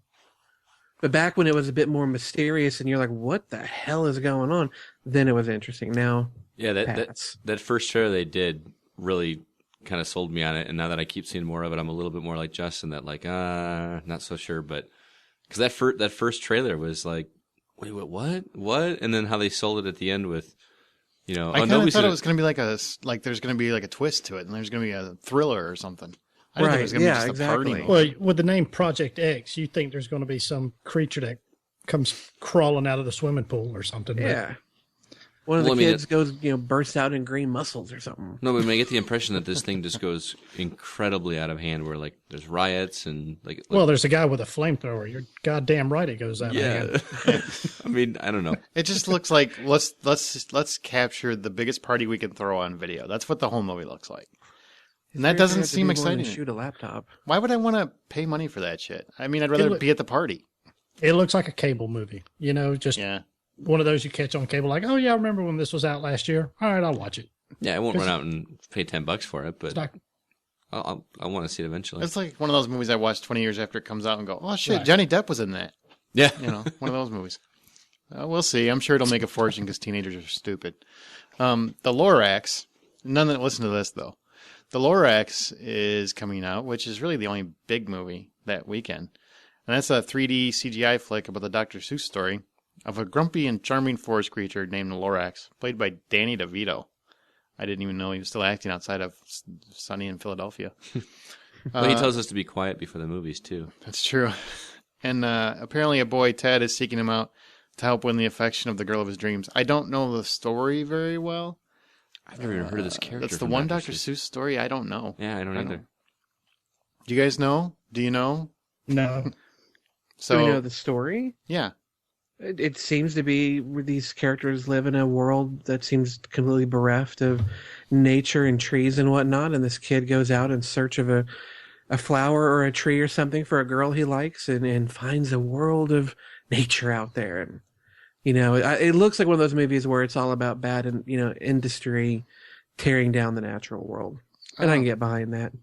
But back when it was a bit more mysterious and you're like, what the hell is going on? Then it was interesting. Now, yeah, that first trailer they did really kind of sold me on it. And now that I keep seeing more of it, I'm a little bit more like Justin that like, not so sure. But because that first trailer was like, wait, what? And then how they sold it at the end with, you know, I kind of thought it was going to be there's going to be like a twist to it, and there's going to be a thriller or something. I didn't think it was going to be just a party movie. Well, with the name Project X, you think there's going to be some creature that comes crawling out of the swimming pool or something. Yeah. One of the kids goes, bursts out in green muscles or something. No, but I get the impression that this thing just goes incredibly out of hand where, like, there's riots and, like... Well, there's a guy with a flamethrower. You're goddamn right it goes out of hand. I mean, I don't know. It just looks like, let's capture the biggest party we can throw on video. That's what the whole movie looks like. And that doesn't seem exciting. Shoot a laptop. Why would I want to pay money for that shit? I mean, I'd rather be at the party. It looks like a cable movie. Just... Yeah. One of those you catch on cable, like, oh yeah, I remember when this was out last year. All right, I'll watch it. Yeah, I won't run out and pay $10 for it, but I want to see it eventually. It's like one of those movies I watch 20 years after it comes out and go, oh shit, right. Johnny Depp was in that. Yeah, one of those movies. We'll see. I'm sure it'll make a fortune because teenagers are stupid. The Lorax. None that listen to this though. The Lorax is coming out, which is really the only big movie that weekend, and that's a 3D CGI flick about the Dr. Seuss story of a grumpy and charming forest creature named Lorax, played by Danny DeVito. I didn't even know he was still acting outside of Sunny in Philadelphia. Well, he tells us to be quiet before the movies, too. That's true. And apparently a boy, Ted, is seeking him out to help win the affection of the girl of his dreams. I don't know the story very well. I've never even heard of this character. That's the one Dr. Seuss story I don't know. Yeah, I don't either. Do you guys know? Do you know? No. Do we know the story? Yeah. It seems to be where these characters live in a world that seems completely bereft of nature and trees and whatnot, and this kid goes out in search of a flower or a tree or something for a girl he likes and finds a world of nature out there. And, it looks like one of those movies where it's all about bad and, industry tearing down the natural world. And I can get behind that.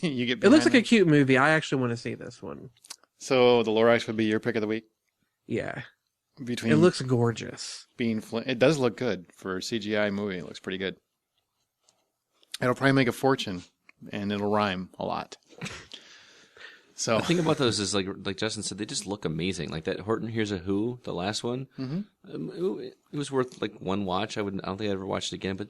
You get. It looks like a cute movie. I actually want to see this one. So the Lorax would be your pick of the week? Yeah. It looks gorgeous. Being Flynn, it does look good for a CGI movie. It looks pretty good. It'll probably make a fortune, and it'll rhyme a lot. So the thing about those is like Justin said, they just look amazing. Like that Horton Hears a Who, the last one. Mm-hmm. It was worth like one watch. I don't think I'd ever watch it again. But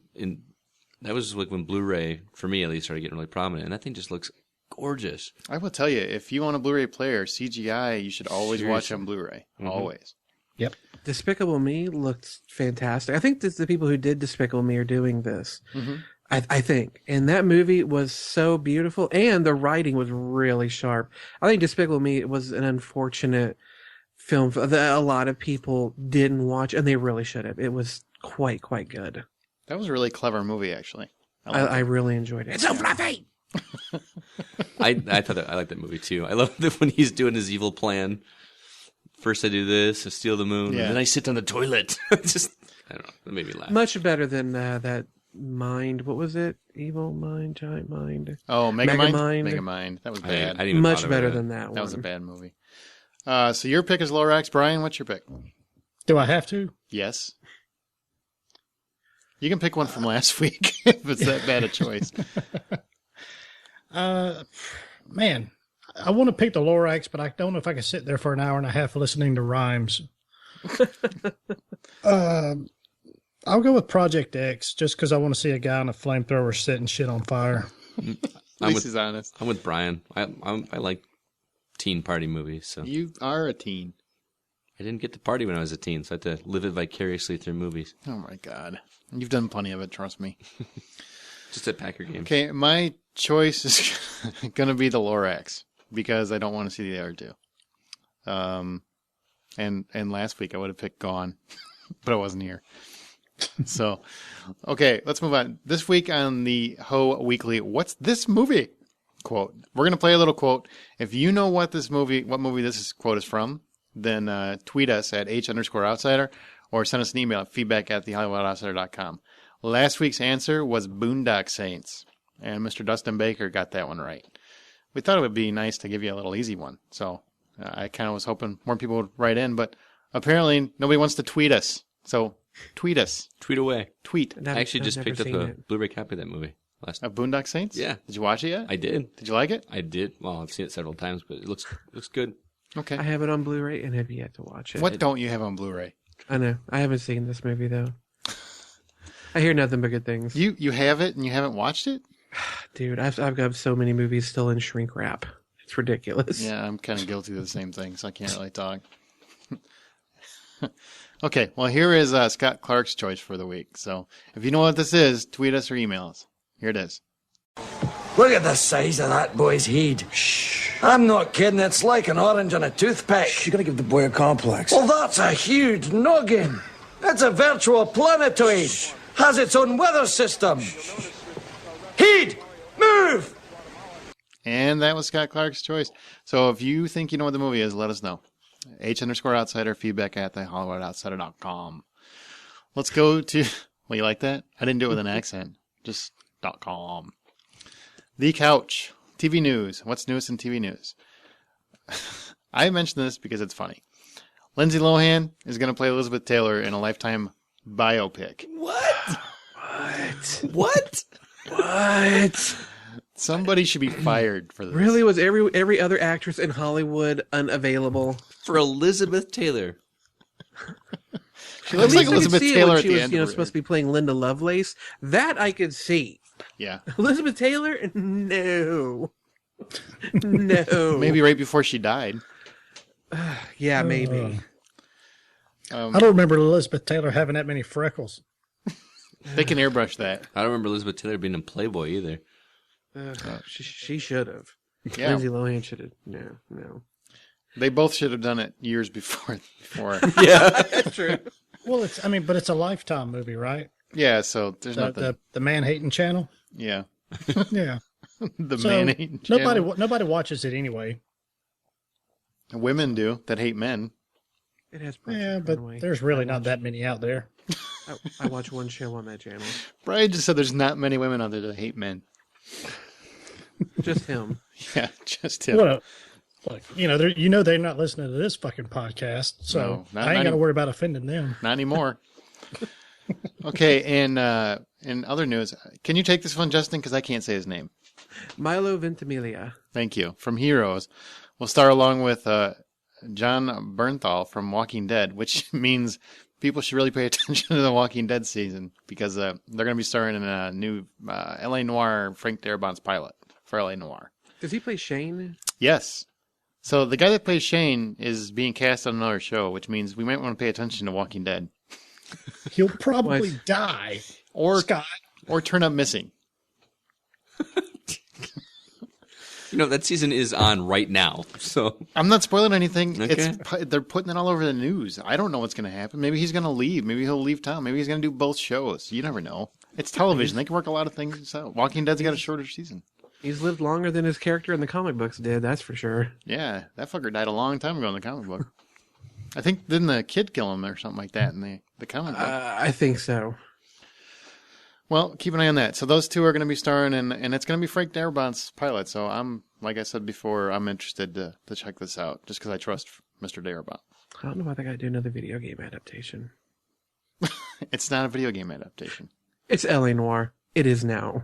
that was like when Blu Ray, for me at least, started getting really prominent, and that thing just looks gorgeous. I will tell you, if you want a Blu Ray player, CGI, you should always watch on Blu Ray. Mm-hmm. Always. Yep. Despicable Me looked fantastic. I think the people who did Despicable Me are doing this. Mm-hmm. I think. And that movie was so beautiful, and the writing was really sharp. I think Despicable Me was an unfortunate film that a lot of people didn't watch, and they really should have. It was quite good. That was a really clever movie, actually. I really enjoyed it. It's so fluffy! I like that movie, too. I love that when he's doing his evil plan. First I do this, I steal the moon, and then I sit on the toilet. I don't know. It made me laugh. Much better than that Mind. What was it? Evil Mind, Giant Mind. Oh, Megamind? Megamind. That was bad. I didn't even Much better than that one. That was a bad movie. So your pick is Lorax. Brian, what's your pick? Do I have to? Yes. You can pick one from last week if it's that bad a choice. Man, I want to pick the Lorax, but I don't know if I can sit there for an hour and a half listening to rhymes. I'll go with Project X just because I want to see a guy on a flamethrower setting shit on fire. At least he's honest. I'm with Brian. I like teen party movies. So you are a teen. I didn't get to party when I was a teen, so I had to live it vicariously through movies. Oh my God, you've done plenty of it. Trust me. Just at Packer games. Okay, my choice is going to be the Lorax because I don't want to see the other two. And last week I would have picked Gone, but I wasn't here. So, okay, let's move on. This week on the Ho Weekly, what's this movie? Quote. We're going to play a little quote. If you know what movie this quote is from, then tweet us at H_outsider or send us an email at feedback@thehollywoodoutsiders.com. Last week's answer was Boondock Saints, and Mr. Dustin Baker got that one right. We thought it would be nice to give you a little easy one, so I kind of was hoping more people would write in, but apparently nobody wants to tweet us, so tweet us. Tweet away. Tweet. I actually just picked up a Blu Ray copy of that movie. Of Boondock Saints? Yeah. Did you watch it yet? I did. Did you like it? I did. Well, I've seen it several times, but it looks good. Okay. I have it on Blu-ray and have yet to watch it. What don't you have on Blu-ray? I know. I haven't seen this movie, though. I hear nothing but good things. You have it and you haven't watched it? Dude, I've got so many movies still in shrink wrap. It's ridiculous. Yeah, I'm kind of guilty of the same thing, so I can't really talk. Okay, well, here is Scott Clark's choice for the week. So if you know what this is, tweet us or email us. Here it is. Look at the size of that boy's head. Shh. I'm not kidding. It's like an orange on a toothpick. Shh, you're going to give the boy a complex. Well, that's a huge noggin. It's a virtual planetoid. Has its own weather system. Heed! Move! And that was Scott Clark's choice. So if you think you know what the movie is, let us know. H_outsider, feedback@thehollywoodoutsiders.com. Let's go to... Well, you like that? I didn't do it with an accent. Just .com. The Couch. TV news. What's newest in TV news? I mentioned this because it's funny. Lindsay Lohan is going to play Elizabeth Taylor in a Lifetime biopic. What? What? What? Somebody should be fired for this. Really? Was every other actress in Hollywood unavailable? For Elizabeth Taylor. She looks like Elizabeth Taylor at she the was, end. Supposed to be playing Linda Lovelace. That I could see. Yeah. Elizabeth Taylor? No. No. Maybe right before she died. Yeah, maybe. I don't remember Elizabeth Taylor having that many freckles. They can airbrush that. I don't remember Elizabeth Taylor being in Playboy either. She should have. Yeah. Lindsay Lohan should have. No. They both should have done it years before. Yeah, That's true. Well, but it's a Lifetime movie, right? Yeah, so there's nothing. The man-hating channel? Yeah. Yeah. The man-hating Nobody watches it anyway. Women do that hate men. It has. Yeah, but there's really not that many out there. I watch one show on that channel. Brian just said there's not many women out there that hate men. Just him. Yeah, just him. Look, they're not listening to this fucking podcast, so No, I ain't got to worry about offending them. Not anymore. Okay, and in other news, can you take this one, Justin? Because I can't say his name. Milo Ventimiglia. Thank you. From Heroes. We'll start along with John Bernthal from Walking Dead, which means people should really pay attention to the Walking Dead season because they're going to be starring in a new L.A. Noire Frank Darabont's pilot for L.A. Noire. Does he play Shane? Yes. So the guy that plays Shane is being cast on another show, which means we might want to pay attention to Walking Dead. He'll probably die. Or Scott. Or turn up missing. That season is on right now. So I'm not spoiling anything. Okay. They're putting it all over the news. I don't know what's going to happen. Maybe he's going to leave. Maybe he'll leave town. Maybe he's going to do both shows. You never know. It's television. They can work a lot of things out. Walking Dead's got a shorter season. He's lived longer than his character in the comic books did, that's for sure. Yeah, that fucker died a long time ago in the comic book. I think, didn't the kid kill him or something like that in the comic book? I think so. Well, keep an eye on that. So those two are going to be starring, and it's going to be Frank Darabont's pilot. So I'm, like I said before, I'm interested to check this out, just because I trust Mr. Darabont. I don't know why they got to do another video game adaptation. It's not a video game adaptation. It's L.A. Noire. It is now.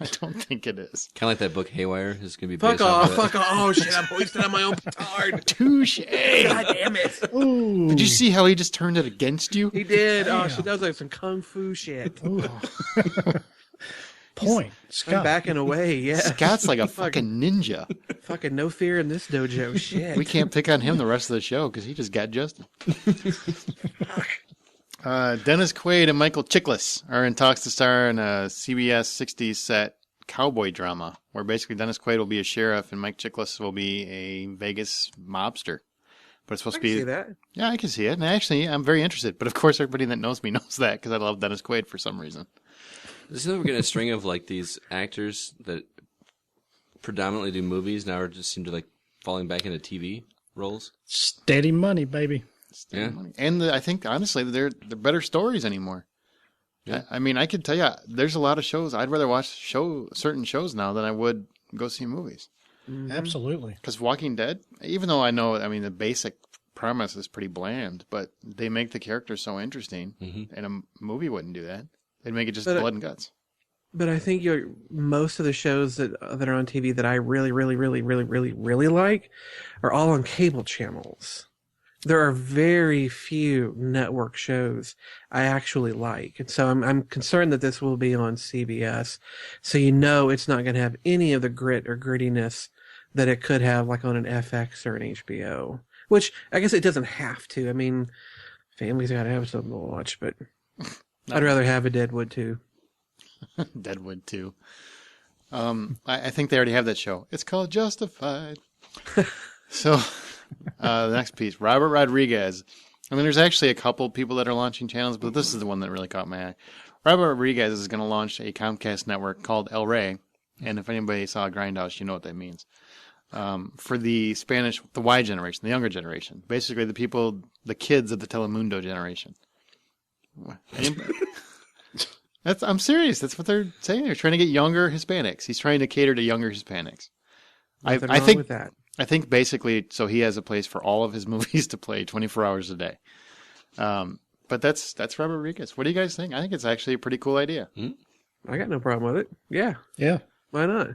I don't think it is. kind of like that book Haywire is going to be Fuck based off, off fuck off. Oh, shit, I'm hoisted on my own petard. Touche. God damn it. Ooh. Did you see how he just turned it against you? He did. Damn. Oh, shit, that was like some kung fu shit. Point. I'm backing away, yeah. Scott's like a fucking ninja. Fucking no fear in this dojo, shit. We can't pick on him the rest of the show because he just got Justin. Dennis Quaid and Michael Chiklis are in talks to star in a CBS 60s set cowboy drama where basically Dennis Quaid will be a sheriff and Mike Chiklis will be a Vegas mobster. But it's supposed to be. See that? Yeah, I can see it. And actually, I'm very interested. But of course, everybody that knows me knows that because I love Dennis Quaid for some reason. Isn't we're getting a string of like these actors that predominantly do movies now are just seem to like falling back into TV roles? Steady money, baby. Yeah. And I think, honestly, they're better stories anymore. Yeah. I mean, I could tell you, there's a lot of shows. I'd rather watch certain shows now than I would go see movies. Mm-hmm. Absolutely. Because Walking Dead, even though I know, I mean, the basic premise is pretty bland, but they make the characters so interesting, and a movie wouldn't do that. They'd make it just blood and guts. But I think most of the shows that are on TV that I really, really, really, really, really, really like are all on cable channels. There are very few network shows I actually like. And so I'm concerned that this will be on CBS. So it's not going to have any of the grit or grittiness that it could have like on an FX or an HBO. Which I guess it doesn't have to. I mean, families got to have something to watch, but I'd rather have a Deadwood 2. Deadwood 2. I think they already have that show. It's called Justified. So... the next piece, Robert Rodriguez. I mean, there's actually a couple people that are launching channels, but this is the one that really caught my eye. Robert Rodriguez is going to launch a Comcast network called El Rey, and if anybody saw Grindhouse, you know what that means. For the Spanish, the Y generation, the younger generation, basically the kids of the Telemundo generation. I'm serious. That's what they're saying. They're trying to get younger Hispanics. He's trying to cater to younger Hispanics. I think with that. I think basically, so he has a place for all of his movies to play 24 hours a day. But that's Robert Rodriguez. What do you guys think? I think it's actually a pretty cool idea. I got no problem with it. Yeah. Yeah. Why not?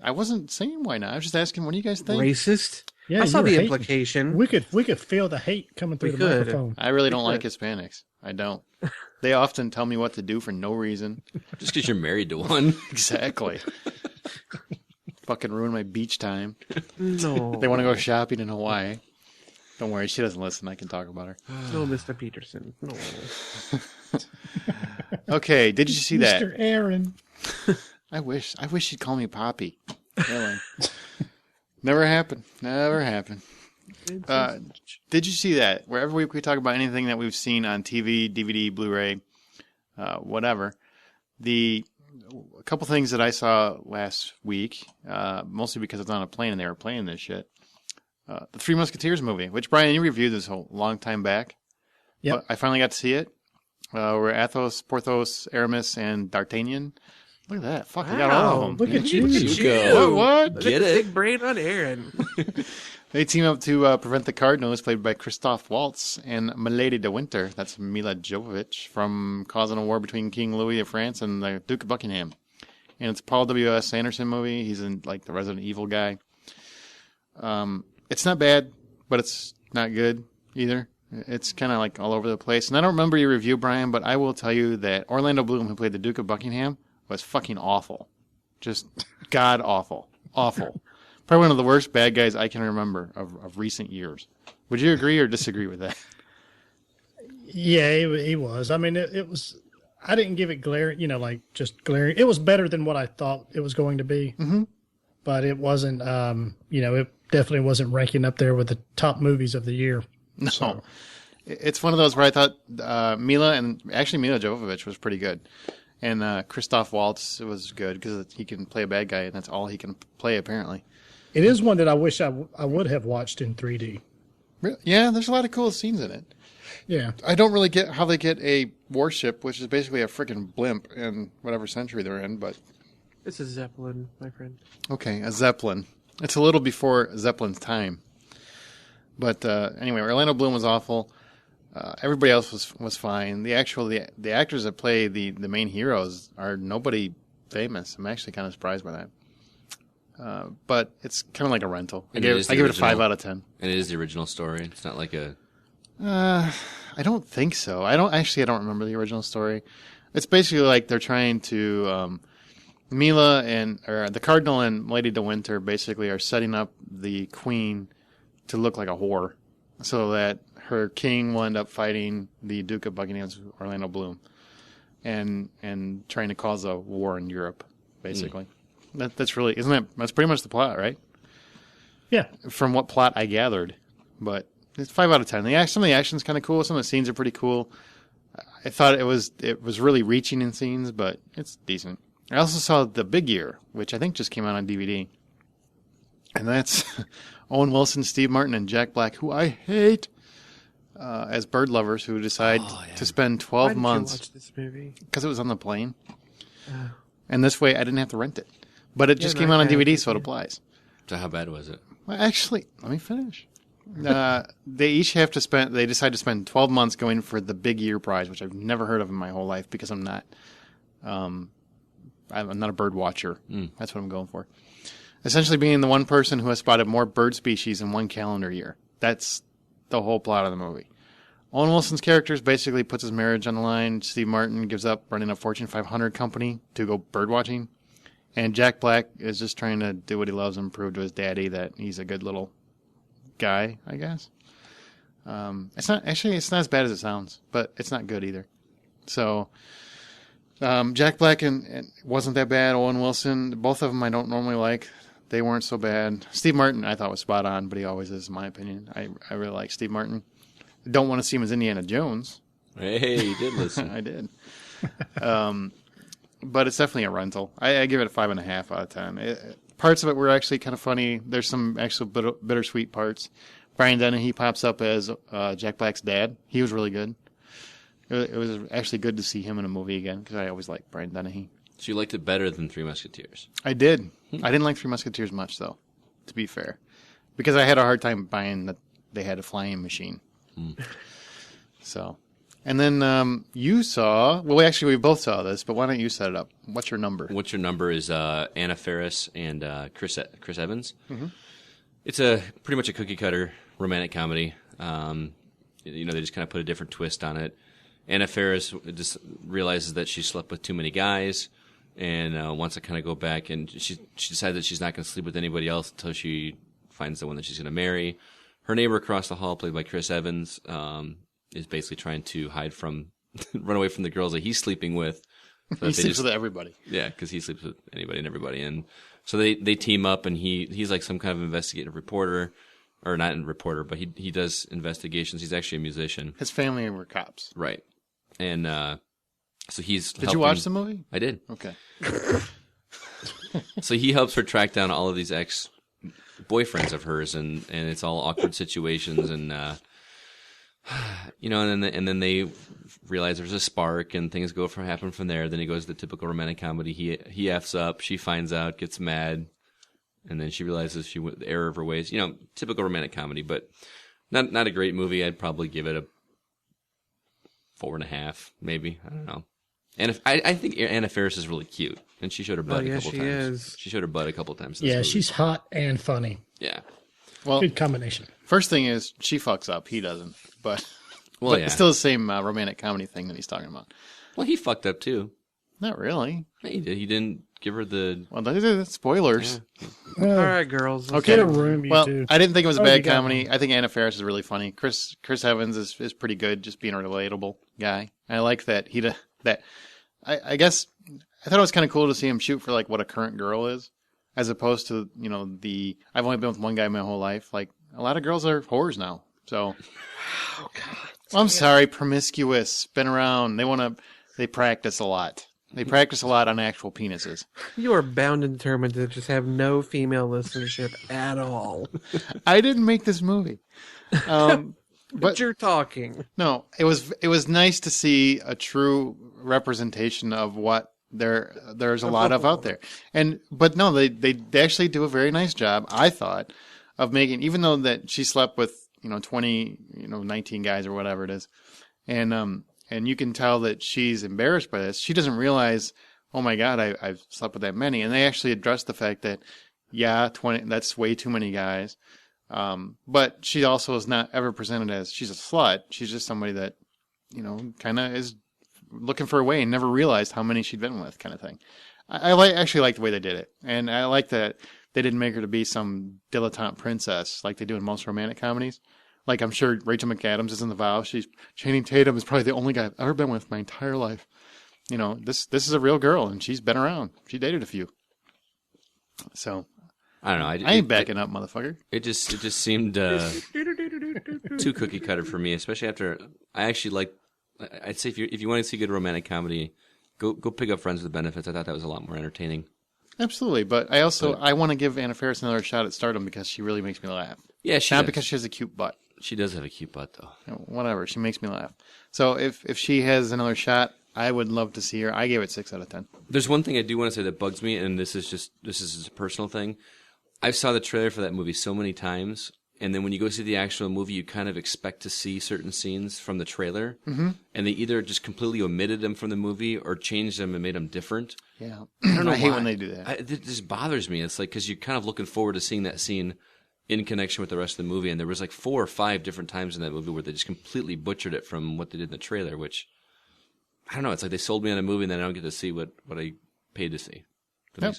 I wasn't saying why not. I was just asking, what do you guys think? Racist? Yeah, I saw the implication. We could feel the hate coming through the microphone. I really don't like Hispanics. I don't. They often tell me what to do for no reason. Just because you're married to one. Exactly. Fucking ruin my beach time. No. They want to go shopping in Hawaii. Don't worry, she doesn't listen. I can talk about her. No, Mr. Peterson. No. Okay, did you see that? Mr. Aaron. I wish she'd call me Poppy. Really. Never happened. Did you see that? Where every week we talk about anything that we've seen on TV, DVD, Blu Ray, whatever. A couple things that I saw last week, mostly because I was on a plane and they were playing this shit. The Three Musketeers movie, which, Brian, you reviewed this a long time back. Yeah. I finally got to see it. Where Athos, Porthos, Aramis, and D'Artagnan. Look at that. Fuck, I got all of them. Look at you. What? Get it? Big brain on Aaron. They team up to prevent the Cardinals, played by Christoph Waltz, and Milady de Winter. That's Mila Jovovich, from causing a war between King Louis of France and the Duke of Buckingham. And it's a Paul W.S. Anderson movie. He's in like the Resident Evil guy. It's not bad, but it's not good either. It's kind of like all over the place. And I don't remember your review, Brian, but I will tell you that Orlando Bloom, who played the Duke of Buckingham, was fucking awful. Just god awful. Awful. Probably one of the worst bad guys I can remember of recent years. Would you agree or disagree with that? Yeah, he was. I mean, it was. I didn't give it glaring, just glaring. It was better than what I thought it was going to be. Mm-hmm. But it wasn't, it definitely wasn't ranking up there with the top movies of the year. No. So. It's one of those where I thought Mila Jovovich was pretty good. And Christoph Waltz was good because he can play a bad guy, and that's all he can play, apparently. It is one that I wish I would have watched in 3D. Yeah, there's a lot of cool scenes in it. Yeah. I don't really get how they get a warship, which is basically a freaking blimp in whatever century they're in, but... It's a Zeppelin, my friend. Okay, a Zeppelin. It's a little before Zeppelin's time. But anyway, Orlando Bloom was awful. Everybody else was fine. The actors that play the main heroes are nobody famous. I'm actually kind of surprised by that. But it's kind of like a rental. I give it a 5 out of 10. And it is the original story. It's not like a... I don't think so. I don't remember the original story. It's basically like they're trying to... the Cardinal and Lady de Winter basically are setting up the Queen to look like a whore, so that her king will end up fighting the Duke of Buckingham's Orlando Bloom, and trying to cause a war in Europe, basically. That's pretty much the plot, right? Yeah. From what plot I gathered, but it's 5 out of 10. Some of the action's kind of cool. Some of the scenes are pretty cool. I thought it was really reaching in scenes, but it's decent. I also saw The Big Year, which I think just came out on DVD. And that's Owen Wilson, Steve Martin, and Jack Black, who I hate, as bird lovers who decide to spend 12 months. Why did you watch this movie? Because it was on the plane. And this way I didn't have to rent it. But it just came out on DVD, so it applies. So how bad was it? Well, actually, let me finish. They decide to spend 12 months going for the Big Year prize, which I've never heard of in my whole life because I'm not a bird watcher. That's what I'm going for. Essentially being the one person who has spotted more bird species in one calendar year. That's the whole plot of the movie. Owen Wilson's character basically puts his marriage on the line. Steve Martin gives up running a Fortune 500 company to go bird watching. And Jack Black is just trying to do what he loves and prove to his daddy that he's a good little guy, I guess. It's not as bad as it sounds, but it's not good either. So... Jack Black and wasn't that bad. Owen Wilson, both of them I don't normally like. They weren't so bad. Steve Martin I thought was spot on, but he always is, in my opinion. I really like Steve Martin. Don't want to see him as Indiana Jones. Hey, you did listen. I did. But it's definitely a rental. I give it a 5.5 out of 10. Parts of it were actually kind of funny. There's some actual bittersweet parts. Brian Dennehy pops up as Jack Black's dad. He was really good. It was actually good to see him in a movie again, because I always liked Brian Dennehy. So you liked it better than Three Musketeers? I did. I didn't like Three Musketeers much, though, to be fair. Because I had a hard time buying that they had a flying machine. So, and then you saw... Well, we both saw this, but why don't you set it up? What's your number? What's your number is Anna Faris and Chris Evans. Mm-hmm. It's pretty much a cookie-cutter romantic comedy. They just kind of put a different twist on it. Anna Faris just realizes that she slept with too many guys and wants to kind of go back, and she decides that she's not going to sleep with anybody else until she finds the one that she's going to marry. her neighbor across the hall, played by Chris Evans, is basically trying to run away from the girls that he's sleeping with. So he sleeps with everybody. Yeah, because he sleeps with anybody and everybody. And so they team up, and he's like some kind of investigative reporter. Or not a reporter, but he does investigations. He's actually a musician. His family were cops. Right. And so he's Did you watch the movie? I did. Okay. So he helps her track down all of these ex-boyfriends of hers, and it's all awkward situations, and and then they realize there's a spark, and things happen from there. Then he goes to the typical romantic comedy. He F's up, she finds out, gets mad. And then she realizes the error of her ways. Typical romantic comedy, but not a great movie. I'd probably give it a 4.5, maybe. I don't know. And I think Anna Faris is really cute, and she showed her butt a couple times. Is. She showed her butt a couple times. Yeah, she's hot and funny. Yeah. Well, good combination. First thing is she fucks up. He doesn't, but it's still the same romantic comedy thing that he's talking about. Well, he fucked up too. Not really. He did. He didn't give her the. Well, that's spoilers. Yeah. All right, girls. Okay. Get a room, you two. I didn't think it was a bad comedy. I think Anna Faris is really funny. Chris Evans is pretty good, just being a relatable guy. I like that I guess I thought it was kind of cool to see him shoot for like what a current girl is, as opposed to I've only been with one guy my whole life. Like a lot of girls are whores now. So, oh God, I'm sorry, promiscuous, been around. They practice a lot. They practice a lot on actual penises. You are bound and determined to just have no female listenership at all. I didn't make this movie. But you're talking. No, it was nice to see a true representation of what there's a lot of out there. But no, they actually do a very nice job, I thought, of making, even though that she slept with 20 19 guys or whatever it is, and you can tell that she's embarrassed by this. She doesn't realize, oh my God, I've slept with that many. And they actually address the fact that, 20, that's way too many guys. But she also is not ever presented as she's a slut. She's just somebody that, kind of is looking for a way and never realized how many she'd been with, kind of thing. I actually like the way they did it. And I like that they didn't make her to be some dilettante princess like they do in most romantic comedies. Like, I'm sure Rachel McAdams is in The Vow. Channing Tatum is probably the only guy I've ever been with my entire life. This is a real girl, and she's been around. She dated a few. So, I don't know. I ain't backing up, motherfucker. It just seemed too cookie cutter for me, especially after I actually like. I'd say if you want to see good romantic comedy, go pick up Friends with Benefits. I thought that was a lot more entertaining. Absolutely, but I want to give Anna Faris another shot at stardom because she really makes me laugh. Yeah, not because she has a cute butt. She does have a cute butt, though. Whatever, she makes me laugh. So if she has another shot, I would love to see her. I gave it 6 out of 10. There's one thing I do want to say that bugs me, and this is a personal thing. I saw the trailer for that movie so many times, and then when you go see the actual movie, you kind of expect to see certain scenes from the trailer, and they either just completely omitted them from the movie or changed them and made them different. Yeah, I don't know. I hate when they do that. It just bothers me. It's like because you're kind of looking forward to seeing that scene in connection with the rest of the movie, and there was like 4 or 5 different times in that movie where they just completely butchered it from what they did in the trailer, which I don't know. It's like they sold me on a movie and then I don't get to see what I paid to see. Yep.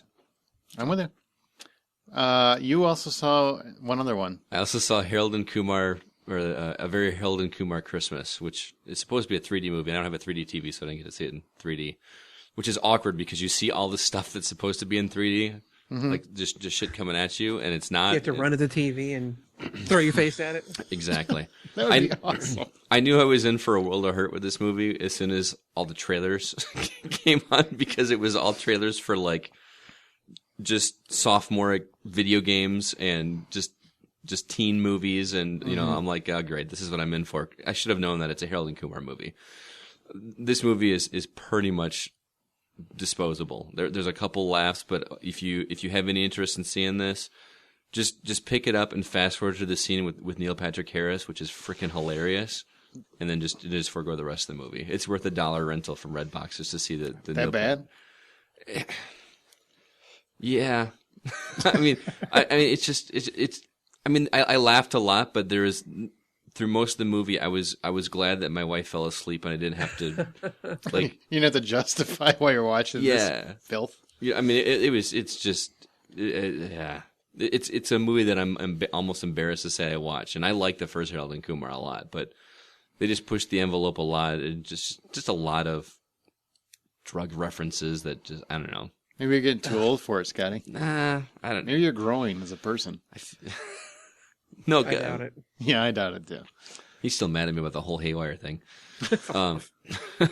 I'm with you. You also saw one other one. I also saw Harold and Kumar, or a very Harold and Kumar Christmas, which is supposed to be a 3D movie. I don't have a 3D TV, so I didn't get to see it in 3D, which is awkward because you see all the stuff that's supposed to be in 3D, like just shit coming at you, and it's not. You have to run to the TV and throw your face at it. Exactly. That would be awesome. I knew I was in for a world of hurt with this movie as soon as all the trailers came on, because it was all trailers for like just sophomoric video games and just teen movies, and I'm like, oh great, this is what I'm in for. I should have known that it's a Harold and Kumar movie. This movie is pretty much disposable. There's a couple laughs, but if you have any interest in seeing this, just pick it up and fast forward to the scene with Neil Patrick Harris, which is freaking hilarious, and then just forego the rest of the movie. It's worth $1 rental from Redbox just to see the that Neil bad. Yeah. I mean, I laughed a lot, but there is, through most of the movie, I was glad that my wife fell asleep and I didn't have to, like, you didn't have to justify why you're watching this filth. Yeah. I mean, yeah. it's a movie that I'm almost embarrassed to say I watch, and I like the first Harold and Kumar a lot, but they just pushed the envelope a lot, and just a lot of drug references that just I don't know. Maybe you're getting too old for it, Scotty. Nah, I don't know. Maybe you're growing as a person. No, I doubt it. Yeah, I doubt it too. He's still mad at me about the whole haywire thing.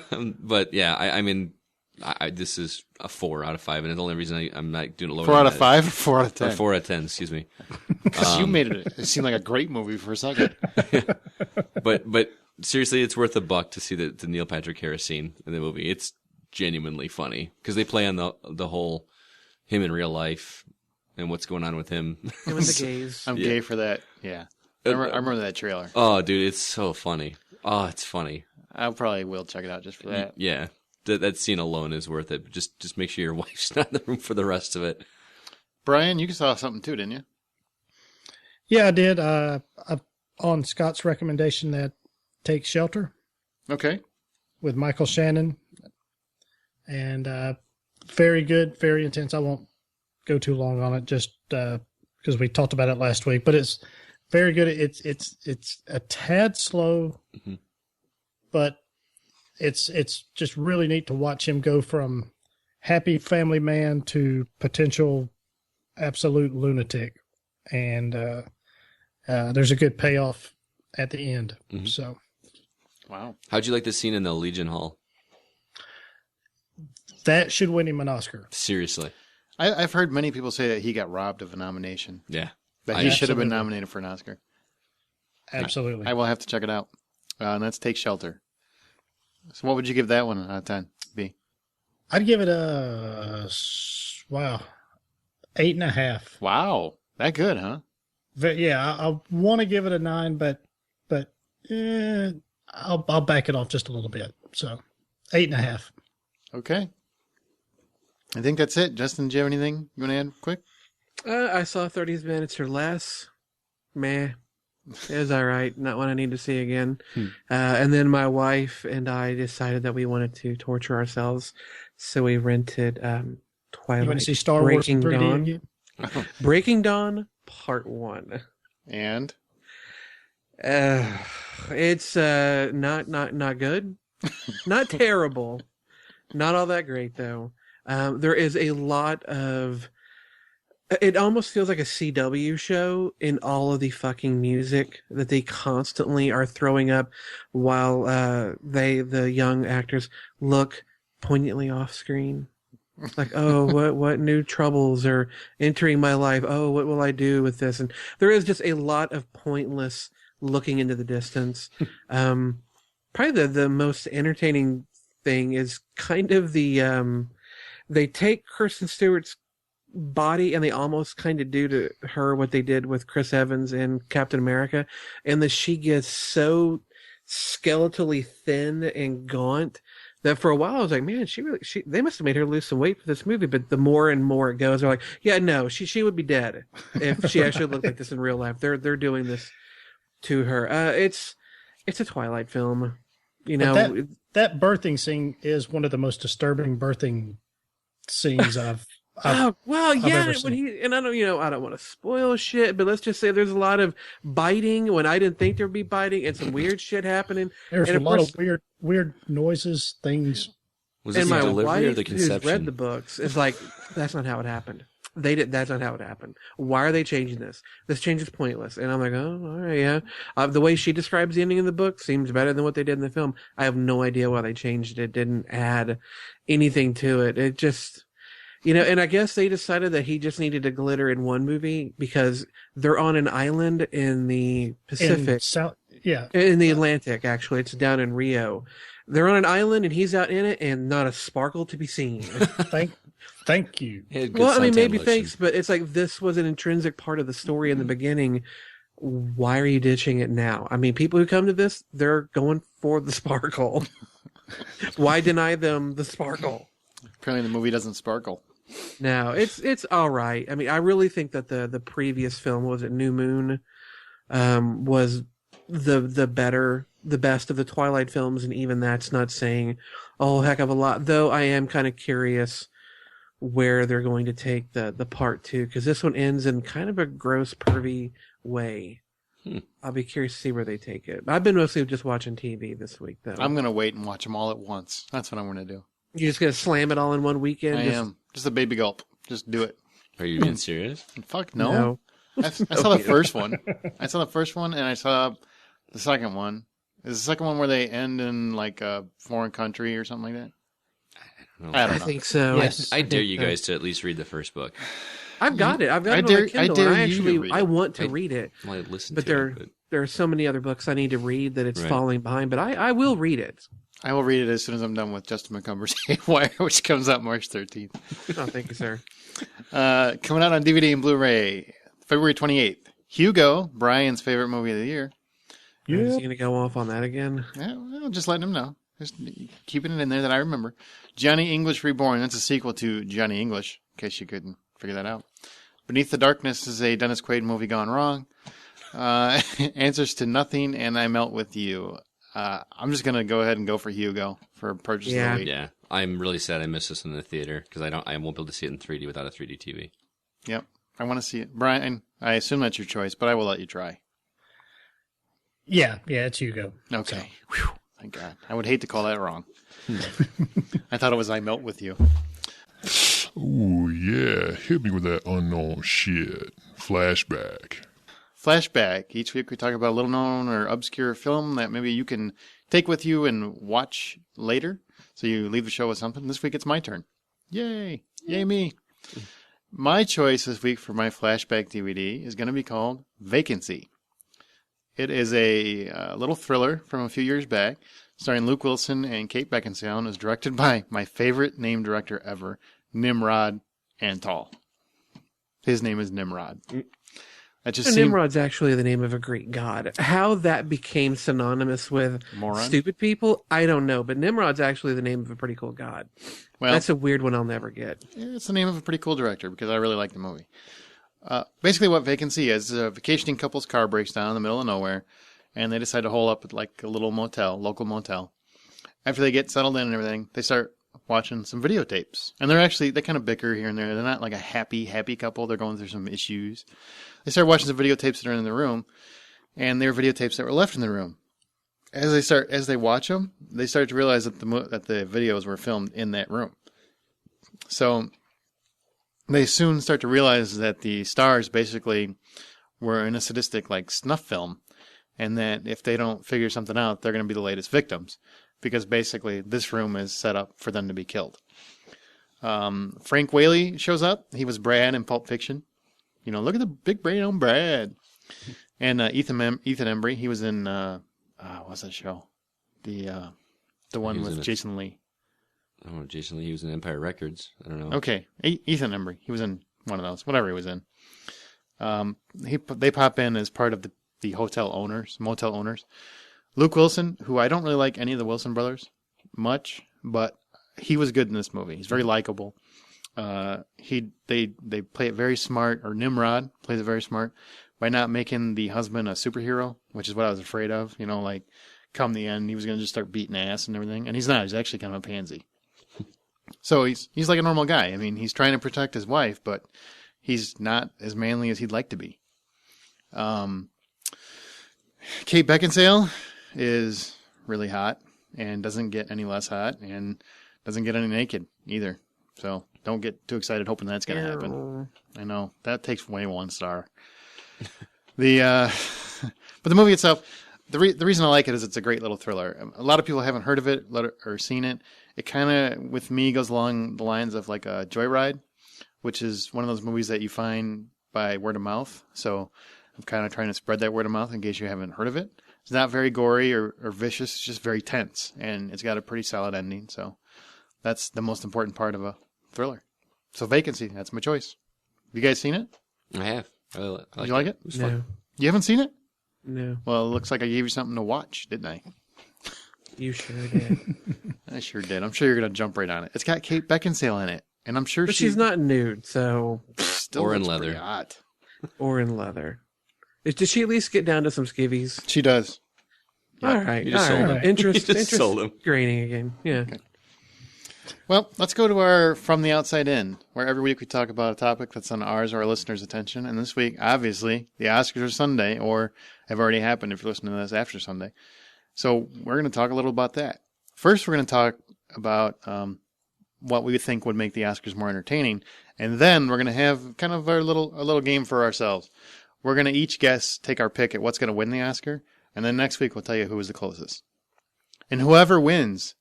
But yeah, I mean, this is a 4 out of 5, and the only reason I'm not doing it lower 4 out of than 5 or 4 out of 10? Or 4 out of 10, excuse me. You made it seem like a great movie for a second. But seriously, it's worth $1 to see the Neil Patrick Harris scene in the movie. It's genuinely funny because they play on the whole him in real life and what's going on with him. Him and the gays. I'm gay for that. Yeah. I remember that trailer. Oh, dude, it's so funny. Oh, it's funny. I probably will check it out just for that. Yeah. That scene alone is worth it. Just make sure your wife's not in the room for the rest of it. Brian, you saw something too, didn't you? Yeah, I did. On Scott's recommendation, that Take Shelter. Okay. With Michael Shannon. And very good, very intense. I won't go too long on it just because we talked about it last week, but it's very good. It's a tad slow, but it's just really neat to watch him go from happy family man to potential absolute lunatic. And there's a good payoff at the end. So, wow. How'd you like the scene in the Legion Hall? That should win him an Oscar. Seriously. I've heard many people say that he got robbed of a nomination. Yeah. That he should have been nominated for an Oscar. Absolutely. I will have to check it out. And that's Take Shelter. So what would you give that one out of 10, B? I'd give it a 8.5. Wow. That good, huh? Yeah, I want to give it a 9, but I'll back it off just a little bit. So 8.5. Okay. I think that's it. Justin, do you have anything you want to add quick? I saw 30 Minutes or Less. Meh. It was all right. Not one I need to see again. And then my wife and I decided that we wanted to torture ourselves, so we rented Twilight. You want to see Star Wars in 3D Dawn. again? Breaking Dawn Part 1. And? It's not good. Not terrible. Not all that great, though. There is a lot of... It almost feels like a CW show in all of the fucking music that they constantly are throwing up while the young actors, look poignantly off screen. Like, oh, what new troubles are entering my life? Oh, what will I do with this? And there is just a lot of pointless looking into the distance. Probably the most entertaining thing is kind of the they take Kristen Stewart's body and they almost kind of do to her what they did with Chris Evans in Captain America, and that she gets so skeletally thin and gaunt that for a while I was like, man, they must have made her lose some weight for this movie. But the more and more it goes, they're like, yeah, no, she would be dead if she actually looked like this in real life. They're doing this to her. It's a Twilight film, you know. That birthing scene is one of the most disturbing birthing scenes I've yeah, ever when seen. I don't want to spoil shit, but let's just say there's a lot of biting when I didn't think there'd be biting, and some weird shit happening. There's a lot of weird noises, things. Was this and the my delivery wife, or the conception? who's read the books, is like, that's not how it happened. That's not how it happened. Why are they changing this? This change is pointless. And I'm like, oh, all right, yeah. The way she describes the ending of the book seems better than what they did in the film. I have no idea why they changed it. It didn't add anything to it. It just, and I guess they decided that he just needed to glitter in one movie because they're on an island in the Pacific. In the Atlantic, actually. It's down in Rio. They're on an island and he's out in it and not a sparkle to be seen. Thank you. Well, I mean, maybe thanks, but it's like this was an intrinsic part of the story in the beginning. Why are you ditching it now? I mean, people who come to this, they're going for the sparkle. Why deny them the sparkle? Apparently the movie doesn't sparkle. No, it's all right. I mean, I really think that the previous film, was it New Moon, was the best of the Twilight films, and even that's not saying a whole heck of a lot. Though I am kind of curious where they're going to take the part 2, because this one ends in kind of a gross, pervy way. I'll be curious to see where they take it. I've been mostly just watching TV this week, though. I'm going to wait and watch them all at once. That's what I'm going to do. You're just going to slam it all in one weekend? I am. Just a baby gulp. Just do it. Are you being serious? Fuck no. I saw the first one. I saw the first one, and I saw the second one. Is the second one where they end in like a foreign country or something like that? I don't know. I think so. Yes, I dare you guys to at least read the first book. I've got it. I've got it on my Kindle. I want to read it. Well, I listen but to it. There are so many other books I need to read that it's falling behind. But I will read it. I will read it as soon as I'm done with Justin Montgomery's Haywire, which comes out March 13th. Oh, thank you, sir. Coming out on DVD and Blu Ray, February 28th. Hugo, Brian's favorite movie of the year. Yeah. Is he going to go off on that again? Yeah, well, just letting him know. Just keeping it in there that I remember. Johnny English Reborn. That's a sequel to Johnny English, in case you couldn't figure that out. Beneath the Darkness is a Dennis Quaid movie gone wrong. Answers to Nothing and I Melt With You. I'm just going to go ahead and go for Hugo for purchase of the week. Yeah, I'm really sad I missed this in the theater because I won't be able to see it in 3D without a 3D TV. Yep, I want to see it. Brian, I assume that's your choice, but I will let you try. Yeah, it's Hugo. Okay. So. Whew, thank God. I would hate to call that wrong. I thought it was I Melt With You. Ooh, yeah. Hit me with that unknown shit. Flashback. Flashback. Each week we talk about a little known or obscure film that maybe you can take with you and watch later. So you leave the show with something. This week it's my turn. Yay. Yay me. My choice this week for my Flashback DVD is going to be called Vacancy. It is a little thriller from a few years back, starring Luke Wilson and Kate Beckinsale, and is directed by my favorite name director ever, Nimrod Antal. His name is Nimrod. Nimrod's actually the name of a Greek god. How that became synonymous with stupid people, I don't know. But Nimrod's actually the name of a pretty cool god. Well, that's a weird one I'll never get. It's the name of a pretty cool director because I really like the movie. Basically what Vacancy is a vacationing couple's car breaks down in the middle of nowhere, and they decide to hole up at like a little local motel. After they get settled in and everything, they start watching some videotapes. And they kind of bicker here and there. They're not like a happy couple. They're going through some issues. They start watching some videotapes that are in the room, and they were videotapes that were left in the room. As they watch them, they start to realize that the videos were filmed in that room. So they soon start to realize that the stars basically were in a sadistic like snuff film, and that if they don't figure something out, they're going to be the latest victims, because basically this room is set up for them to be killed. Frank Whaley shows up. He was Brad in Pulp Fiction. You know, look at the big brain on Brad. And Ethan Embry, he was in what's that show? The one with Jason Lee. Oh, Jason Lee. He was in Empire Records. I don't know. Okay, Ethan Embry. He was in one of those. Whatever he was in. They pop in as part of the motel owners. Luke Wilson, who I don't really like any of the Wilson brothers much, but he was good in this movie. He's very likable. They play it very smart, or Nimrod plays it very smart by not making the husband a superhero, which is what I was afraid of. You know, like come the end, he was going to just start beating ass and everything, and he's not. He's actually kind of a pansy. So he's like a normal guy. I mean, he's trying to protect his wife, but he's not as manly as he'd like to be. Kate Beckinsale is really hot and doesn't get any less hot and doesn't get any naked either. So don't get too excited hoping that's going to happen. I know that takes away 1 star. But the movie itself, the reason I like it is it's a great little thriller. A lot of people haven't heard of it or seen it. It kind of, with me, goes along the lines of like a Joyride, which is one of those movies that you find by word of mouth. So I'm kind of trying to spread that word of mouth in case you haven't heard of it. It's not very gory or vicious. It's just very tense, and it's got a pretty solid ending. So that's the most important part of a thriller. So Vacancy, that's my choice. Have you guys seen it? I have. Did you like it? It was No. fun. You haven't seen it? No. Well, it looks like I gave you something to watch, didn't I? You sure did. I sure did. I'm sure you're going to jump right on it. It's got Kate Beckinsale in it, and I'm sure But she's not nude, so... still Or in looks leather. pretty hot. Or in leather. Does she at least get down to some skivvies? She does. All right. You just sold him. Interest You just sold him. graining again. Yeah. Okay. Well, let's go to our From the Outside In, where every week we talk about a topic that's on ours or our listeners' attention. And this week, obviously, the Oscars are Sunday, or have already happened if you're listening to this after Sunday. So we're going to talk a little about that. First, we're going to talk about what we think would make the Oscars more entertaining. And then we're going to have kind of a little game for ourselves. We're going to each take our pick at what's going to win the Oscar. And then next week, we'll tell you who was the closest. And whoever wins,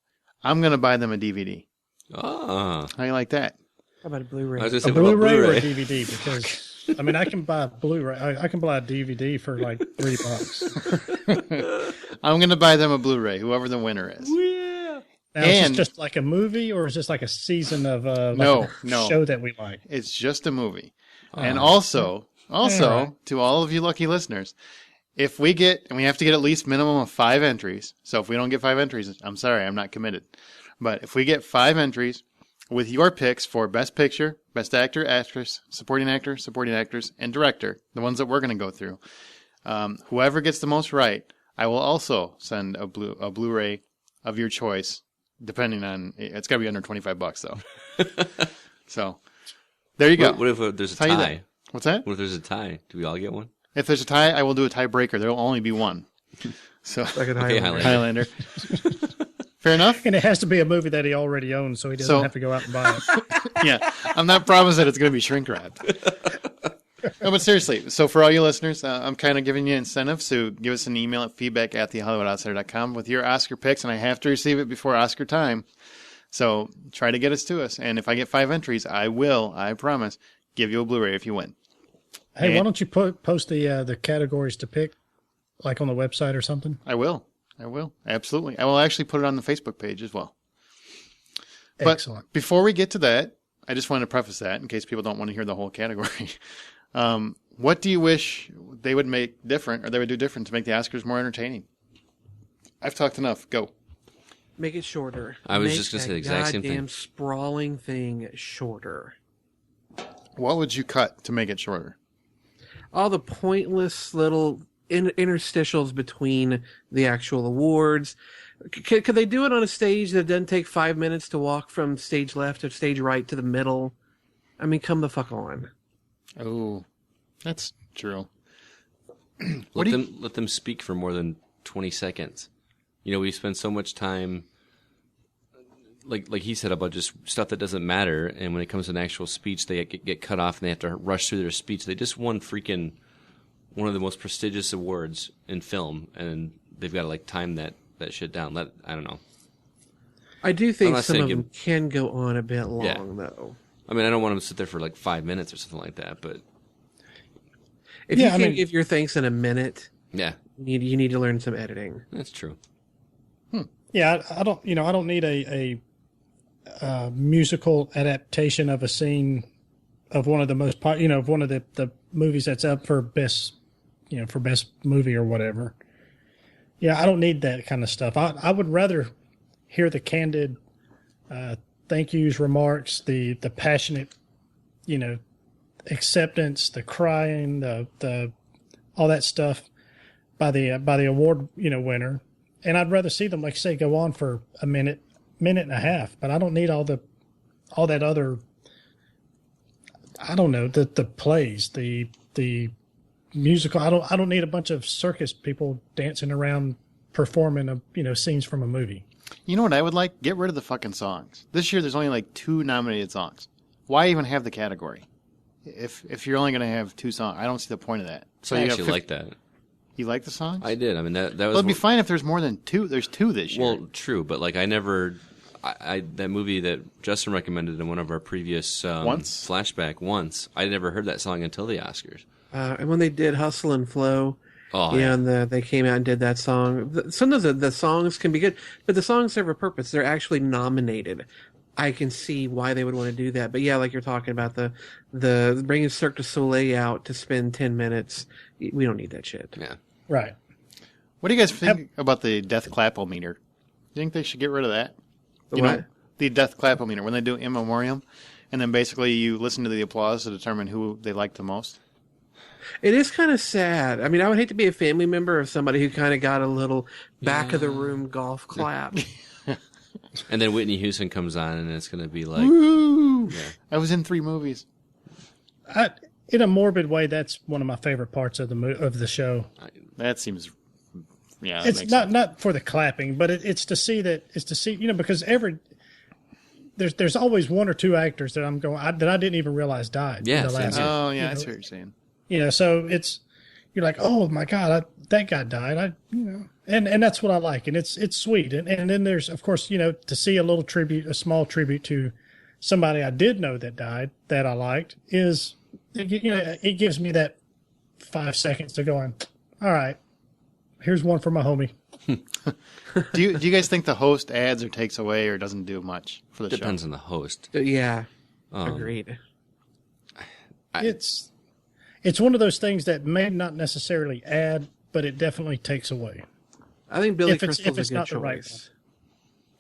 I'm going to buy them a DVD. Oh. How you like that? How about a Blu Ray? A Blu Ray or a DVD? Because, I mean, I can buy a Blu Ray. I can buy a DVD for like $3. I'm going to buy them a Blu Ray, whoever the winner is. Yeah. Now, is this just like a movie, or is this like a season of no show that we like? It's just a movie. And also, to all of you lucky listeners, if we get, and we have to get at least minimum of 5 entries. So if we don't get 5 entries, I'm sorry, I'm not committed. But if we get 5 entries with your picks for Best Picture, Best Actor, Actress, Supporting Actor, Supporting Actress, and Director, the ones that we're going to go through, whoever gets the most right, I will also send a Blu-ray of your choice, depending on, it's got to be under $25 though. So, there you go. What if there's a tie? What's that? What if there's a tie? Do we all get one? If there's a tie, I will do a tiebreaker. There will only be one. So, Okay, Highlander. Fair enough? And it has to be a movie that he already owns, so he doesn't have to go out and buy it. Yeah, I'm not promising that it's going to be shrink wrapped. No, but seriously, so for all you listeners, I'm kind of giving you incentives to give us an email at feedback@thehollywoodoutsiders.com with your Oscar picks, and I have to receive it before Oscar time. So try to get us to us. And if I get 5 entries, I promise, give you a Blu-ray if you win. Hey, why don't you post the categories to pick, like on the website or something? I will. Absolutely. I will actually put it on the Facebook page as well. But excellent. Before we get to that, I just wanted to preface that in case people don't want to hear the whole category. What do you wish they would make different, or they would do different to make the Oscars more entertaining? I've talked enough. Go. Make it shorter. I was just going to say the exact same thing. Goddamn sprawling thing shorter. What would you cut to make it shorter? All the pointless little interstitials between the actual awards. Could they do it on a stage that doesn't take 5 minutes to walk from stage left to stage right to the middle? I mean, come the fuck on. Oh, that's true. Let them speak for more than 20 seconds. You know, we spend so much time, like he said, about just stuff that doesn't matter. And when it comes to an actual speech, they get cut off and they have to rush through their speech. They just won one of the most prestigious awards in film, and they've got to time that shit down. I don't know. I do think some of them can go on a bit long, though. I mean, I don't want them to sit there for 5 minutes or something like that, but if you can't give your thanks in a minute, yeah, you need to learn some editing. That's true. Yeah, I don't need a musical adaptation of a scene of one of the most of one of the movies that's up for best movie or whatever. Yeah, I don't need that kind of stuff. I would rather hear the candid thank yous, remarks, the passionate, acceptance, the crying, the all that stuff by the award winner. And I'd rather see them, like say, go on for a minute and a half. But I don't need all that other. I don't know, the plays, the musical. I don't need a bunch of circus people dancing around performing scenes from a movie. You know what I would like? Get rid of the fucking songs. This year there's only 2 nominated songs. Why even have the category? If you're only going to have 2 songs, I don't see the point of that. So I actually like that. You like the songs? I did. I mean, that was. Well, it'd be fine if there's more than 2. There's 2 this year. Well, true, but I never. That movie that Justin recommended in one of our previous Flashback, I never heard that song until the Oscars. And when they did Hustle and Flow, and they came out and did that song. Sometimes the songs can be good, but the songs serve a purpose. They're actually nominated. I can see why they would want to do that. But yeah, like you're talking about the bringing Cirque du Soleil out to spend 10 minutes. We don't need that shit. Yeah. Right. What do you guys think about the death clap-o-meter? You think they should get rid of that? The death clap-o-meter, when they do in memoriam, and then basically you listen to the applause to determine who they like the most? It is kind of sad. I mean, I would hate to be a family member of somebody who kind of got a little back-of-the-room golf clap. And then Whitney Houston comes on, and it's going to be like, Woo! Yeah. I was in 3 movies. In a morbid way, that's one of my favorite parts of the show. That seems, that It's makes not sense. not for the clapping, but it's to see because there's always 1 or 2 actors that that I didn't even realize died. Yeah, in the same last. here. Oh, yeah, I see what you're saying. So you're like, oh my God, that guy died. And that's what I like, and it's sweet. And then there's, of course, to see a small tribute to somebody I did know that died that I liked is, it gives me that 5 seconds to go on. All right, here's one for my homie. Do you guys think the host adds or takes away or doesn't do much for the show? Depends on the host. Yeah, agreed. It's one of those things that may not necessarily add, but it definitely takes away. I think Billy If it's Crystal's a good not the right choice.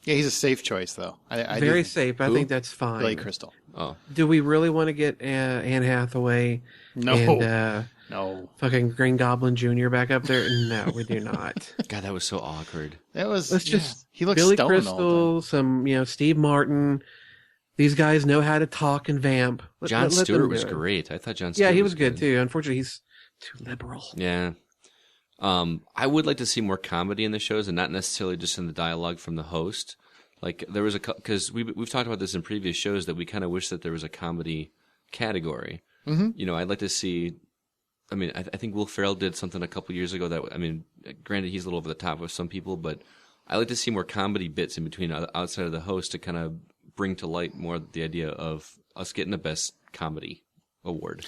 Yeah, he's a safe choice, though. I Very do. safe. I Who? think that's fine. Billy Crystal. Oh, Do we really want to get Anne Hathaway No. and No. fucking Green Goblin Jr. back up there? No, we do not. God, that was so awkward. That was. Let's just He looks Billy stoned all the time. Crystal, some Steve Martin. These guys know how to talk and vamp. Jon let them Stewart do was it. great. I thought Jon Stewart Yeah, he was good too. Unfortunately, he's too liberal. Yeah. I would like to see more comedy in the shows and not necessarily just in the dialogue from the host. Like there was because we've talked about this in previous shows that we kind of wish that there was a comedy category. Mm-hmm. I'd like to see. I mean, I think Will Ferrell did something a couple years ago that, I mean, granted he's a little over the top with some people, but I like to see more comedy bits in between outside of the host to kind of bring to light more the idea of us getting the best comedy award.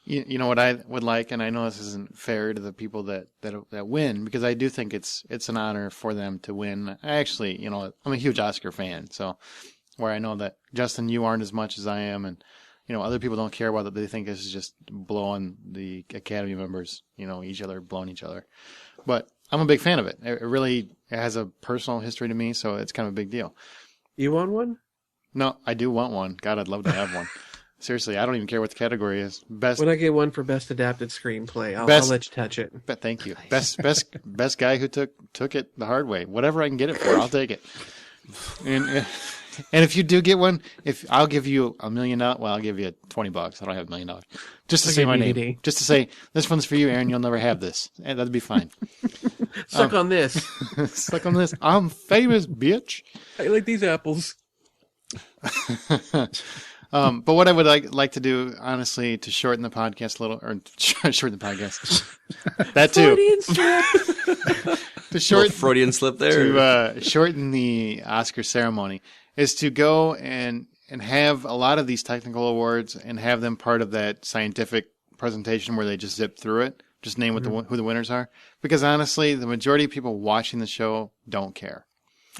You know what I would like, and I know this isn't fair to the people that win, because I do think it's an honor for them to win. I actually, I'm a huge Oscar fan, so where I know that Justin, you aren't as much as I am, and other people don't care about it. They think this is just blowing the Academy members, blowing each other. But I'm a big fan of it. It really has a personal history to me, so it's kind of a big deal. You want one? No, I do want one. God, I'd love to have one. Seriously, I don't even care what the category is. Best. When I get one for best adapted screenplay, I'll let you touch it. But thank you. Best guy who took it the hard way. Whatever I can get it for, I'll take it. And if you do get one, I'll give you $1 million. Well, I'll give you $20. I don't have $1 million. Just to say my name. Just to say this one's for you, Aaron. You'll never have this. And that'd be fine. Suck on this. Suck on this. I'm famous, bitch. I like these apples. But what I would like to do, honestly, to shorten the podcast a little, or shorten the podcast, that too. To shorten Freudian slip there. To shorten the Oscar ceremony is to go and have a lot of these technical awards and have them part of that scientific presentation where they just zip through it, just name what who the winners are. Because honestly, the majority of people watching the show don't care.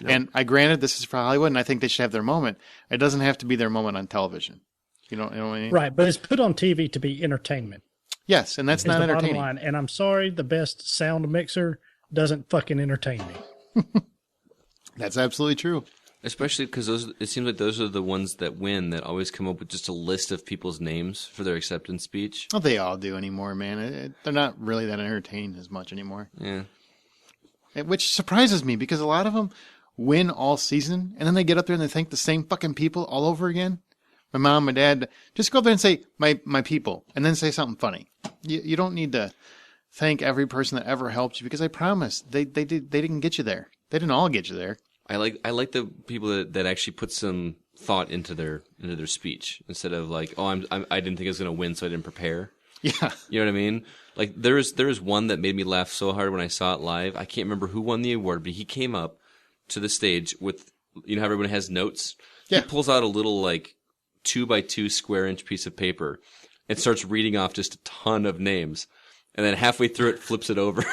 Nope. And I granted this is for Hollywood, and I think they should have their moment. It doesn't have to be their moment on television. You know what I mean? Right, but it's put on TV to be entertainment. Yes, and that's not the entertaining. Bottom line. And I'm sorry, the best sound mixer doesn't fucking entertain me. That's absolutely true. Especially because it seems like those are the ones that win that always come up with just a list of people's names for their acceptance speech. Well, they all do anymore, man. They're not really that entertaining as much anymore. Yeah. Which surprises me because a lot of them win all season, and then they get up there and they thank the same fucking people all over again. My mom, my dad, just go up there and say, my people, and then say something funny. You don't need to thank every person that ever helped you, because I promise they didn't get you there. They didn't all get you there. I like the people that actually put some thought into their speech instead of like, oh, I didn't think I was going to win, so I didn't prepare. Yeah. You know what I mean? Like there was one that made me laugh so hard when I saw it live. I can't remember who won the award, but he came up to the stage with, how everyone has notes. Yeah. He pulls out a little like 2x2 square inch piece of paper and starts reading off just a ton of names. And then halfway through it, flips it over.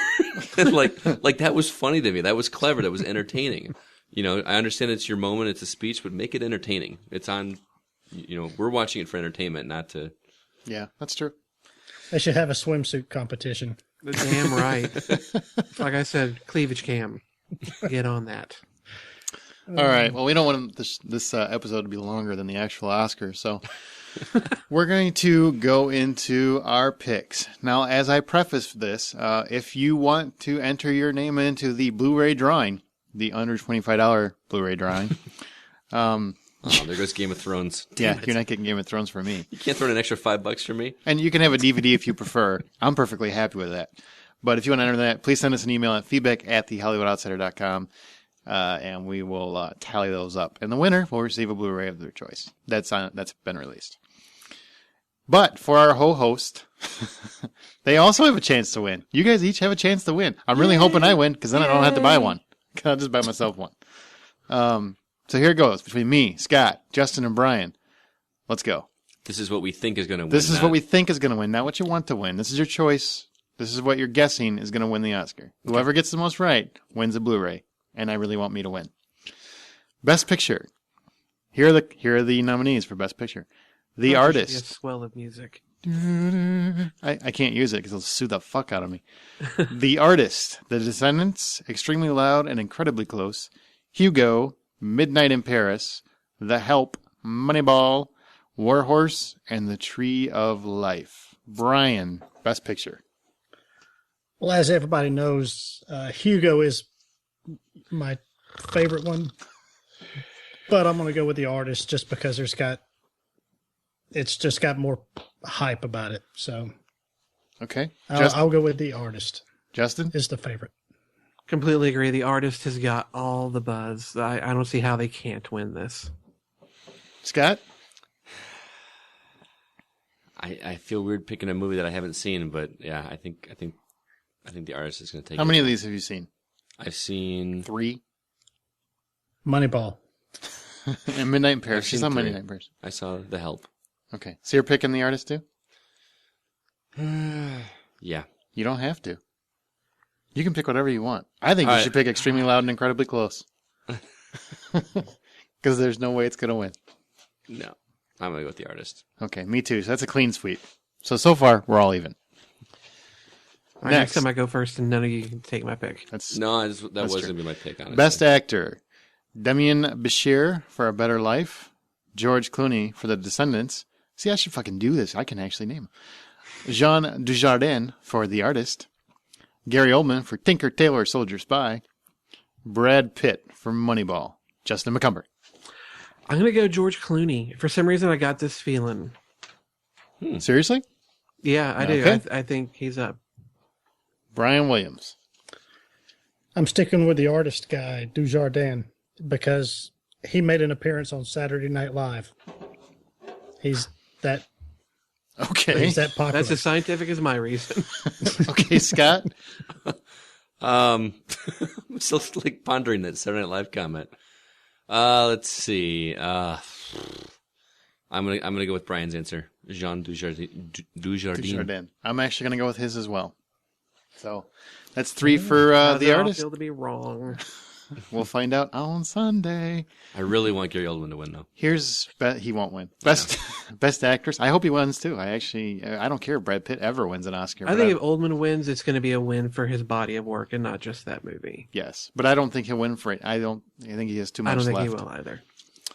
And like that was funny to me. That was clever. That was entertaining. I understand it's your moment. It's a speech, but make it entertaining. It's on, we're watching it for entertainment, not to. Yeah, that's true. They should have a swimsuit competition. Damn right. Like I said, cleavage cam. Get on that. All right. Well, we don't want this episode to be longer than the actual Oscar, so we're going to go into our picks. Now, as I preface this, if you want to enter your name into the Blu Ray drawing, the under $25 Blu Ray drawing, There goes Game of Thrones. Yeah, you're not getting Game of Thrones for me. You can't throw in an extra $5 for me? And you can have a DVD if you prefer. I'm perfectly happy with that. But if you want to enter that, please send us an email at feedback@thehollywoodoutsiders.com, and we will tally those up. And the winner will receive a Blu Ray of their choice. That's been released. But for our host, they also have a chance to win. You guys each have a chance to win. I'm really hoping I win, because then I don't have to buy one. I'll just buy myself one. So here it goes between me, Scott, Justin, and Brian. Let's go. This is what we think is going to win. This is what we think is going to win, not what you want to win. This is your choice. This is what you're guessing is going to win the Oscar. Whoever gets the most right wins a Blu Ray, and I really want me to win. Best Picture. Here are the nominees for Best Picture. The Artist. A swell of music. I can't use it because it'll sue the fuck out of me. The Artist, The Descendants, Extremely Loud and Incredibly Close, Hugo, Midnight in Paris, The Help, Moneyball, Warhorse, and The Tree of Life. Brian, Best Picture. Well, as everybody knows, Hugo is my favorite one, but I'm going to go with The Artist just because it's just got more hype about it. So, okay, I'll go with The Artist. Justin is the favorite. Completely agree. The Artist has got all the buzz. I don't see how they can't win this. Scott? I feel weird picking a movie that I haven't seen, but yeah, I think The Artist is going to take it. How many of these have you seen? I've seen 3. Moneyball. And Midnight in Paris. She's on Midnight in Paris. I saw The Help. Okay. So you're picking The Artist too? Yeah. You don't have to. You can pick whatever you want. I think you should pick Extremely Loud and Incredibly Close. Because there's no way it's going to win. No. I'm going to go with The Artist. Okay, me too. So that's a clean sweep. So far, we're all even. Next time I go first and none of you can take my pick. That was going to be my pick, honestly. Best Actor. Damien Bashir for A Better Life. George Clooney for The Descendants. See, I should fucking do this. I can actually name him. Jean Dujardin for The Artist. Gary Oldman for Tinker Tailor Soldier Spy. Brad Pitt for Moneyball. Justin McCumber. I'm going to go George Clooney. For some reason, I got this feeling. Seriously? Yeah, I do. Okay. I think he's up. Brian Williams. I'm sticking with the Artist guy, Dujardin, because he made an appearance on Saturday Night Live. He's that popular. That's as scientific as my reason. Okay, Scott. I'm still like pondering that Saturday Night Live comment. Let's see. I'm gonna go with Brian's answer. Jean Dujardin. I'm actually gonna go with his as well. So that's 3 for The Artist. I feel to be wrong. We'll find out on Sunday. I really want Gary Oldman to win, though. He won't win. Best Actress. I hope he wins too. I don't care if Brad Pitt ever wins an Oscar. I think if Oldman wins, it's going to be a win for his body of work and not just that movie. Yes, but I don't think he'll win for it. I think he has too much left. I don't think he will either.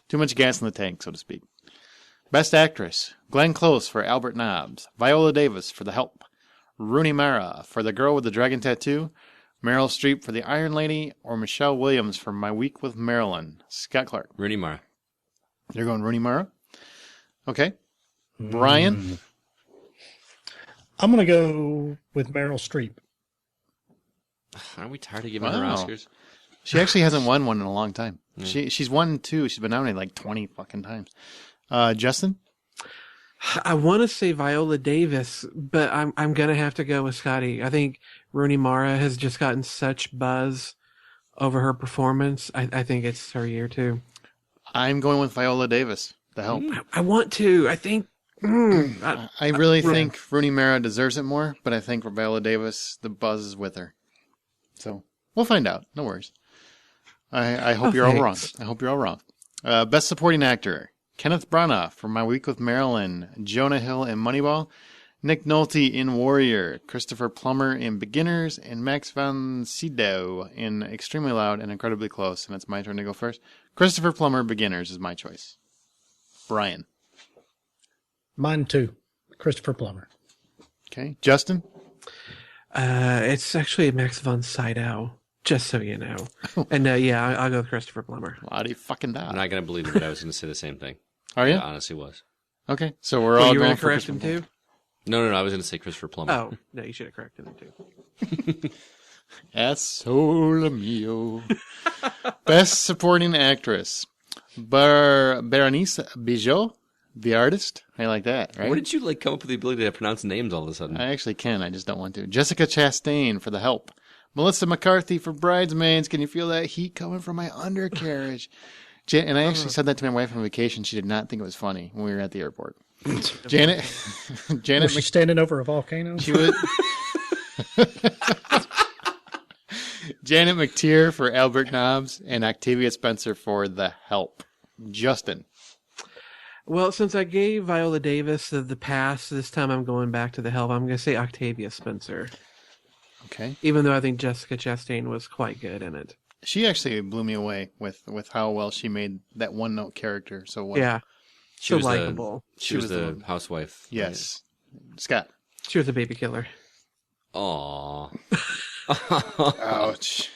Too much gas in the tank, so to speak. Best Actress. Glenn Close for Albert Nobbs. Viola Davis for The Help. Rooney Mara for The Girl with the Dragon Tattoo. Meryl Streep for The Iron Lady, or Michelle Williams for My Week with Marilyn. Scott Clark. Rooney Mara. You're going Rooney Mara? Okay. Brian? I'm going to go with Meryl Streep. Aren't we tired of giving her Oscars? She actually hasn't won one in a long time. She's won 2. She's been nominated like 20 fucking times. Justin? I want to say Viola Davis, but I'm going to have to go with Scotty. I think Rooney Mara has just gotten such buzz over her performance. I think it's her year too. I'm going with Viola Davis. The Help. I want to. I think. I really think Rooney Mara deserves it more, but I think for Viola Davis, the buzz is with her. So we'll find out. No worries. I hope you're all wrong. I hope you're all wrong. Best Supporting Actor. Kenneth Branagh for My Week with Marilyn, Jonah Hill in Moneyball, Nick Nolte in Warrior, Christopher Plummer in Beginners, and Max von Sydow in Extremely Loud and Incredibly Close. And it's my turn to go first. Christopher Plummer, Beginners is my choice. Brian. Mine too. Christopher Plummer. Okay. Justin? It's actually Max von Sydow. Just so you know. And I'll go with Christopher Plummer. Lottie fucking da. I'm not going to believe it, but I was going to say the same thing. Are you? I honestly was. Okay, so we're all you going to for correct him too? No, I was going to say Christopher Plummer. Oh, no, you should have corrected him too. Es solo mio. Best Supporting Actress. Berenice Bejo, the artist. I like that, right? Where did you come up with the ability to pronounce names all of a sudden? I actually can. I just don't want to. Jessica Chastain for The Help. Melissa McCarthy for Bridesmaids. Can you feel that heat coming from my undercarriage? And I actually said that to my wife on vacation. She did not think it was funny when we were at the airport. Janet Was she standing over a volcano? She was. Janet McTeer for Albert Nobbs and Octavia Spencer for The Help. Justin. Well, since I gave Viola Davis the pass, this time I'm going back to The Help. I'm going to say Octavia Spencer. Okay. Even though I think Jessica Chastain was quite good in it. She actually blew me away with how well she made that one-note character so well. Yeah. She was likable. She was the housewife. Yes. Right? Scott. She was a baby killer. Aww. Ouch.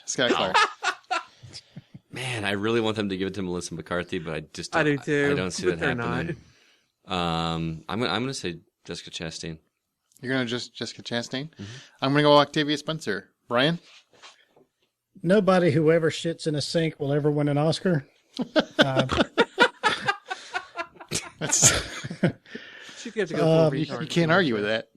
Scott Clark. Man, I really want them to give it to Melissa McCarthy, but I just don't, I do too. I don't see that happening. I'm gonna say Jessica Chastain. You're gonna just Jessica Chastain? Mm-hmm. I'm gonna go Octavia Spencer. Brian? Nobody who ever shits in a sink will ever win an Oscar. That's She'd have to go full you retard. can't argue with that.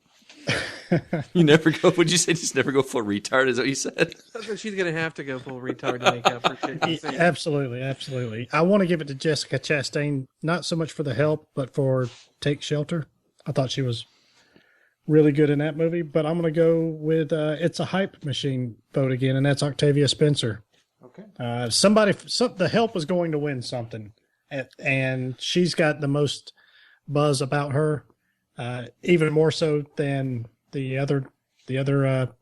You never go. Would you say just never go full retard? Is that what you said? She's going to have to go full retard to make up for shit. Absolutely. I want to give it to Jessica Chastain, not so much for The Help, but for Take Shelter. I thought she was really good in that movie, but I'm going to go with It's a Hype Machine vote again, and that's Octavia Spencer. Okay. The Help was going to win something, and she's got the most buzz about her, even more so than the other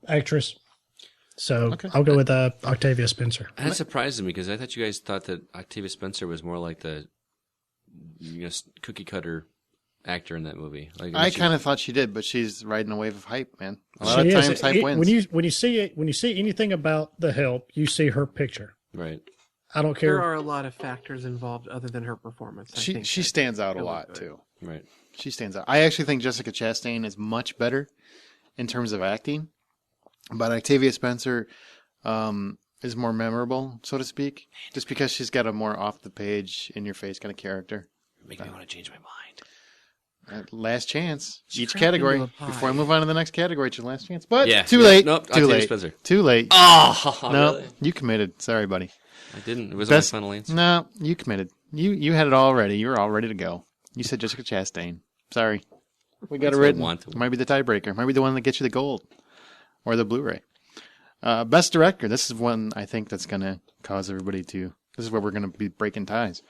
actress. So I'll go with Octavia Spencer. That surprised me because I thought you guys thought that Octavia Spencer was more like the cookie cutter actor in that movie. I kind of thought she did, but she's riding a wave of hype, man. A lot of times hype wins. When you see anything about The Help, you see her picture. Right. I don't care. There are a lot of factors involved other than her performance. She stands out a lot too. Right. She stands out. I actually think Jessica Chastain is much better in terms of acting, but Octavia Spencer is more memorable, so to speak, just because she's got a more off the page, in your face kind of character. Make me want to change my mind. Last chance. Each category. Before I move on to the next category, it's your last chance. But too late. late. Nope, too late. Spencer. Too late. Oh, no, really? You committed. Sorry, buddy. I didn't. It wasn't my final answer. No, you committed. You had it all ready. You were all ready to go. You said Jessica Chastain. Sorry. We got it written. Might be the tiebreaker. Might be the one that gets you the gold or the Blu Ray. Best Director. This is one I think that's going to cause everybody to. This is where we're going to be breaking ties.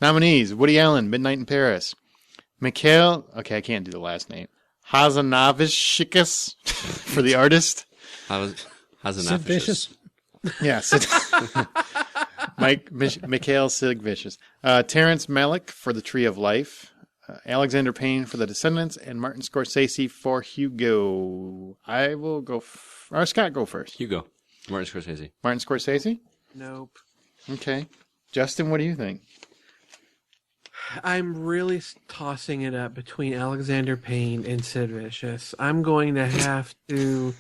Nominees: Woody Allen, Midnight in Paris. Mikhail. Okay, I can't do the last name. Hazanavicius for The Artist. Sid Vicious. Yeah, Mikhail Sigvicious. Terrence Malick for The Tree of Life. Alexander Payne for The Descendants, and Martin Scorsese for Hugo. I will go, or Scott, go first. Hugo. Martin Scorsese. Martin Scorsese? Nope. Okay. Justin, what do you think? I'm really tossing it up between Alexander Payne and Sid Vicious. I'm going to have to...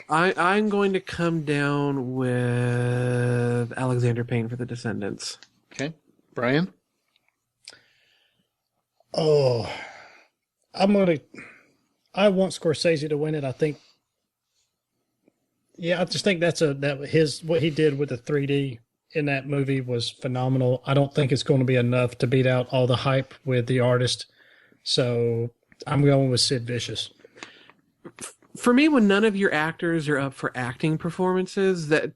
I'm going to come down with Alexander Payne for The Descendants. Okay. Brian? Oh, I want Scorsese to win it. I think. Yeah, I just think what he did with the 3D in that movie was phenomenal. I don't think it's going to be enough to beat out all the hype with The Artist. So I'm going with Sid Vicious. For me, when none of your actors are up for acting performances, that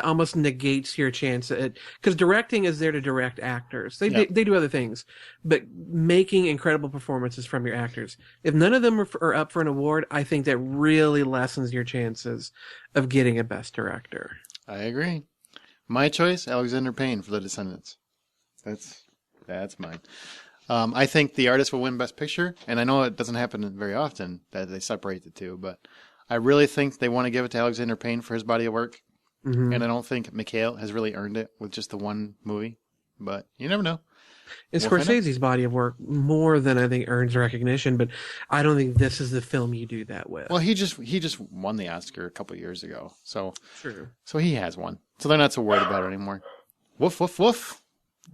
almost negates your chance at it. Because directing is there to direct actors. They do other things. But making incredible performances from your actors. If none of them are up for an award, I think that really lessens your chances of getting a Best Director. I agree. My choice, Alexander Payne for The Descendants. That's mine. I think The Artist will win Best Picture, and I know it doesn't happen very often that they separate the two, but I really think they want to give it to Alexander Payne for his body of work. And I don't think Mikhail has really earned it with just the one movie. But you never know. It's Scorsese's body of work more than I think earns recognition, but I don't think this is the film you do that with. Well, he just won the Oscar a couple of years ago, so True. So he has one, so they're not so worried about it anymore. Woof woof woof.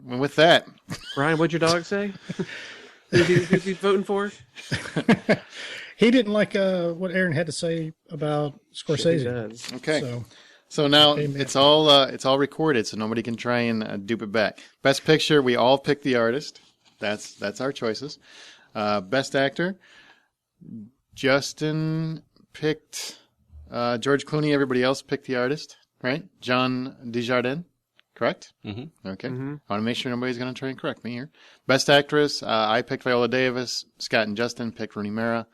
And with that, Ryan, what'd your dog say? Who's he voting for? He didn't like what Aaron had to say about Scorsese. He does. okay. So now it's all recorded, so nobody can try and dupe it back. Best Picture, we all picked the artist. That's our choices. Best Actor, Justin picked George Clooney. Everybody else picked the artist, right? John Dujardin, correct? Mm-hmm. Okay. I want to make sure nobody's going to try and correct me here. Best Actress, I picked Viola Davis. Scott and Justin picked Rooney Mara.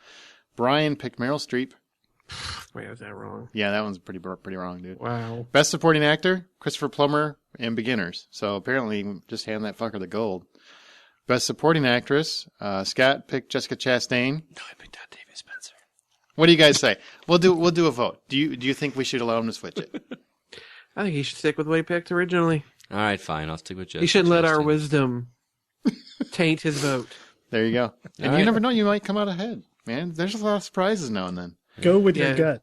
Brian picked Meryl Streep. Wait, was that wrong? Yeah, that one's pretty wrong, dude. Wow. Best Supporting Actor, Christopher Plummer and Beginners. So apparently, just hand that fucker the gold. Best Supporting Actress, Scott picked Jessica Chastain. No, I picked out David Spencer. What do you guys say? We'll do a vote. Do you think we should allow him to switch it? I think he should stick with what he picked originally. All right, fine. I'll stick with Jessica. He shouldn't let our Chastain. wisdom taint his vote. There you go. And All you right. never know, you might come out ahead, man. There's a lot of surprises now and then. Go with Yeah. your gut.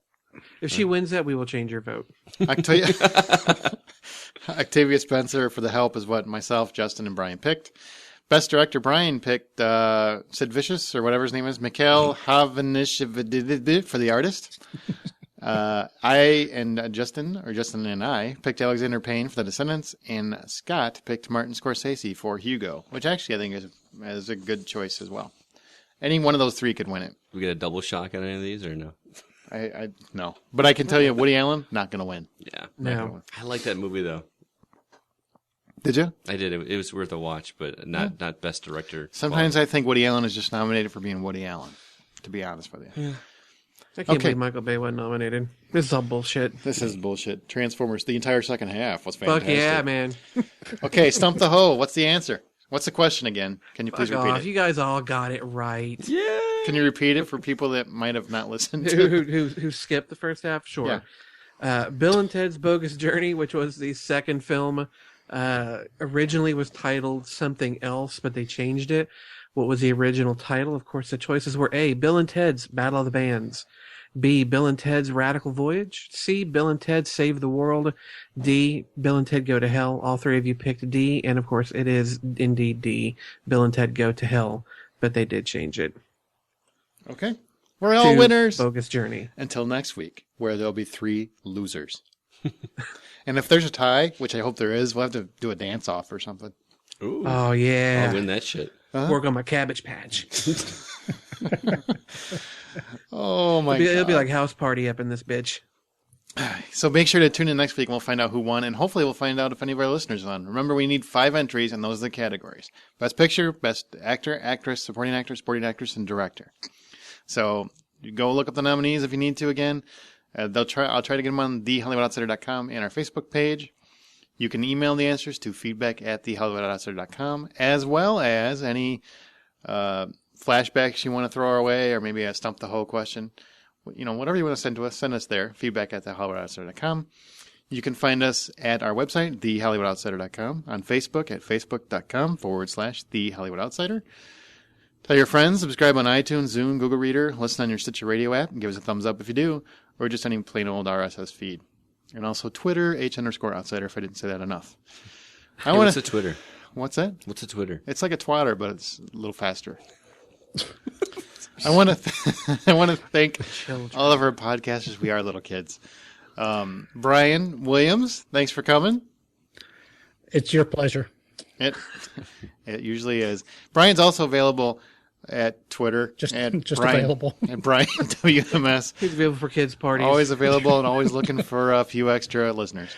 If she wins that, we will change your vote. Octavia Spencer for The Help is what myself, Justin, and Brian picked. Best Director, Brian picked Sid Vicious, or whatever his name is, Mikhail Havanish for The Artist. I and Justin and I picked Alexander Payne for The Descendants, and Scott picked Martin Scorsese for Hugo, which actually I think is a good choice as well. Any one of those three could win it. We get a double shock on any of these, or no? I no, but I can tell you, Woody Allen not going to win. Yeah. No. I like that movie though. Did you? I did. It was worth a watch, but not best director. Sometimes I think Woody Allen is just nominated for being Woody Allen. To be honest with you, I can't believe Michael Bay wasn't nominated. This is all bullshit. this is bullshit. Transformers, the entire second half was fantastic. Fuck yeah, man. Okay, Stump the HO. What's the answer? What's the question again? Can you please Fuck repeat off. it? You guys all got it right. Yeah. Can you repeat it for people that might have not listened to it? who skipped the first half? Sure. Bill and Ted's Bogus Journey, which was the second film, originally was titled something else, but they changed it. What was the original title? Of course, the choices were A, Bill and Ted's Battle of the Bands. B, Bill and Ted's Radical Voyage. C, Bill and Ted Save the World. D, Bill and Ted Go to Hell. All three of you picked D, and of course it is indeed D, Bill and Ted Go to Hell, but they did change it. Okay. We're all to winners. Bogus Journey. Until next week, where there'll be 3 losers. And if there's a tie, which I hope there is, we'll have to do a dance-off or something. Ooh. Oh, yeah. I'll win that shit. Work on my Cabbage Patch. Oh, my God. It'll be like house party up in this bitch. So make sure to tune in next week and we'll find out who won, and hopefully we'll find out if any of our listeners won. Remember, we need 5 entries, and those are the categories. Best Picture, Best Actor, Actress, Supporting Actress, and Director. So you go look up the nominees if you need to again. I'll try to get them on thehollywoodoutsiders.com and our Facebook page. You can email the answers to feedback@thehollywoodoutsiders.com, as well as any flashbacks you want to throw our way, or maybe a Stump the HO question. You know, whatever you want to send to us, send us there. Feedback@thehollywoodoutsiders.com. You can find us at our website, thehollywoodoutsiders.com, on Facebook at facebook.com/thehollywoodoutsiders. Tell your friends, subscribe on iTunes, Zune, Google Reader, listen on your Stitcher Radio app, and give us a thumbs up if you do, or just any plain old RSS feed. And also Twitter, H_outsider, if I didn't say that enough. What's a Twitter? What's that? What's a Twitter? It's like a twatter, but it's a little faster. I want to thank all of our podcasters. We are little kids. Brian Williams, thanks for coming. It's your pleasure. It usually is. Brian's also available at Twitter. Just Brian, available. At Brian WMS. He's available for kids' parties. Always available and always looking for a few extra listeners.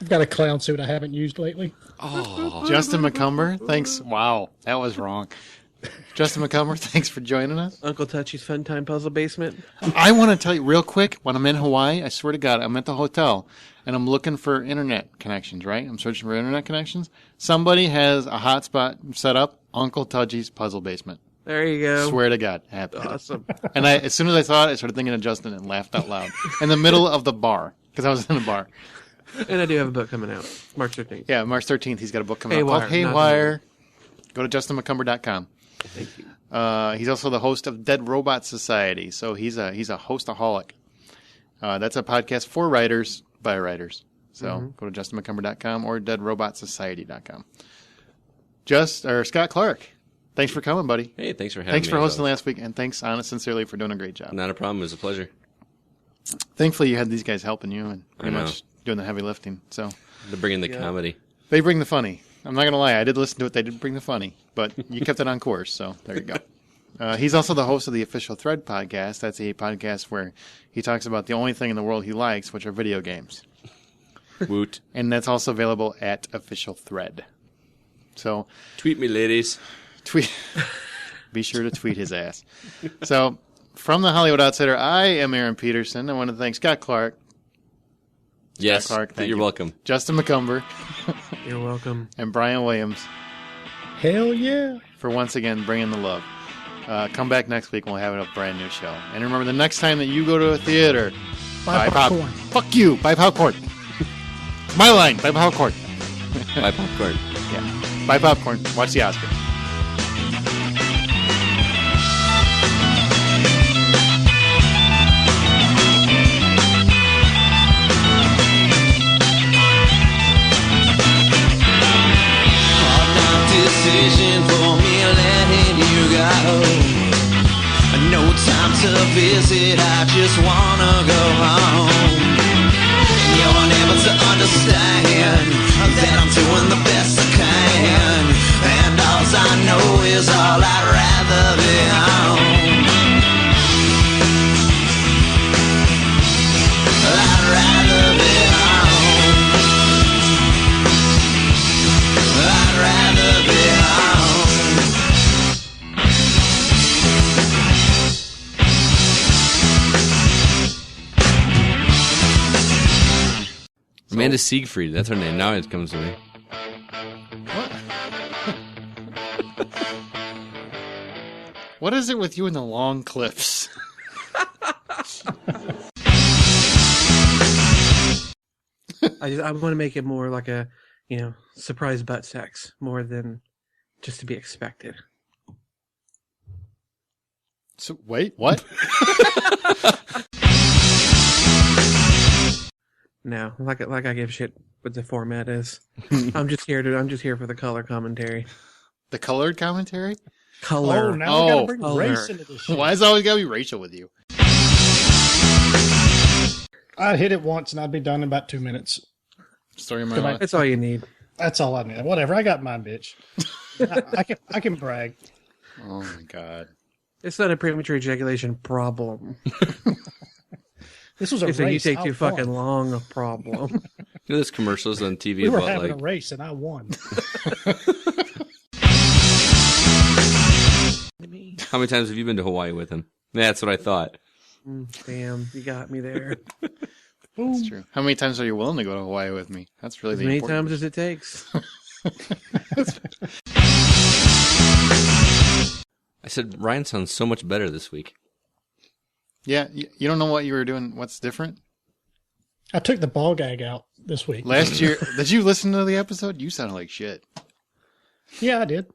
I've got a clown suit I haven't used lately. Oh. Justin McCumber, thanks. Wow, that was wrong. Justin McCumber, thanks for joining us. Uncle Touchy's Fun Time Puzzle Basement. I want to tell you real quick, when I'm in Hawaii, I swear to God, I'm at the hotel, and I'm looking for internet connections, right? I'm searching for internet connections. Somebody has a hotspot set up, Uncle Touchy's Puzzle Basement. There you go. Swear to God, happened. Awesome. And as soon as I saw it, I started thinking of Justin and laughed out loud in the middle of the bar because I was in a bar. And I do have a book coming out March 13th. Yeah, March 13th. He's got a book coming out Haywire, called Haywire. Go to justinmccumber.com. Thank you. He's also the host of Dead Robot Society, so he's a hostaholic. That's a podcast for writers by writers. So go to justinmccumber.com or deadrobotsociety.com. Scott Clark, thanks for coming, buddy. Hey, thanks for having me. Thanks for hosting last week, and thanks, honest, sincerely, for doing a great job. Not a problem. It was a pleasure. Thankfully, you had these guys helping you and pretty much doing the heavy lifting. So They're bringing the comedy. they bring the funny. I'm not going to lie. I did listen to it. They did bring the funny, but you kept it on course. So there you go. He's also the host of the Official Thread podcast. That's a podcast where he talks about the only thing in the world he likes, which are video games. Woot. And that's also available at Official Thread. So Tweet me, ladies. Be sure to tweet his ass. So from the Hollywood Outsider, I am Aaron Peterson. I want to thank Scott Clark. Yes, Scott Clark, thank you're you. welcome. Justin McCumber. You're welcome. And Brian Williams. Hell yeah. For once again bringing the love. Come back next week and we'll have a brand new show. And remember, the next time that you go to a theater, Buy popcorn. Fuck you. Buy popcorn. My line. Buy popcorn. Buy popcorn. Yeah. Buy popcorn. Watch the Oscars. Decision for me letting you go. No time to visit, I just wanna go home. You're unable to understand that I'm doing the best I can, and all I know is all I'd rather be home. I'd rather be home. I'd rather be home. Amanda Siegfried, that's her name. Now it comes to me. What is it with you and the long clips? I want to make it more like a, surprise butt sex more than just to be expected. So wait, what? No, like I give shit what the format is. I'm just here for the color commentary. The colored commentary? Color. Oh, now we gotta bring color. race into this shit. Why is it always gotta be Rachel with you? I'd hit it once and I'd be done in about 2 minutes. Story of my life. That's all you need. That's all I need. Whatever. I got mine, bitch. I can brag. Oh my god. It's not a premature ejaculation problem. This was a It's race. a you take I too won. fucking long a problem. You know those commercials on TV We were about having like a race and I won. how many times have you been to Hawaii with him? That's what I thought. Damn, you got me there. That's true. How many times are you willing to go to Hawaii with me? That's really As the many important times as it takes. I said Ryan sounds so much better this week. Yeah, you don't know what you were doing. What's different? I took the ball gag out this week. Last year, did you listen to the episode? You sounded like shit. Yeah, I did.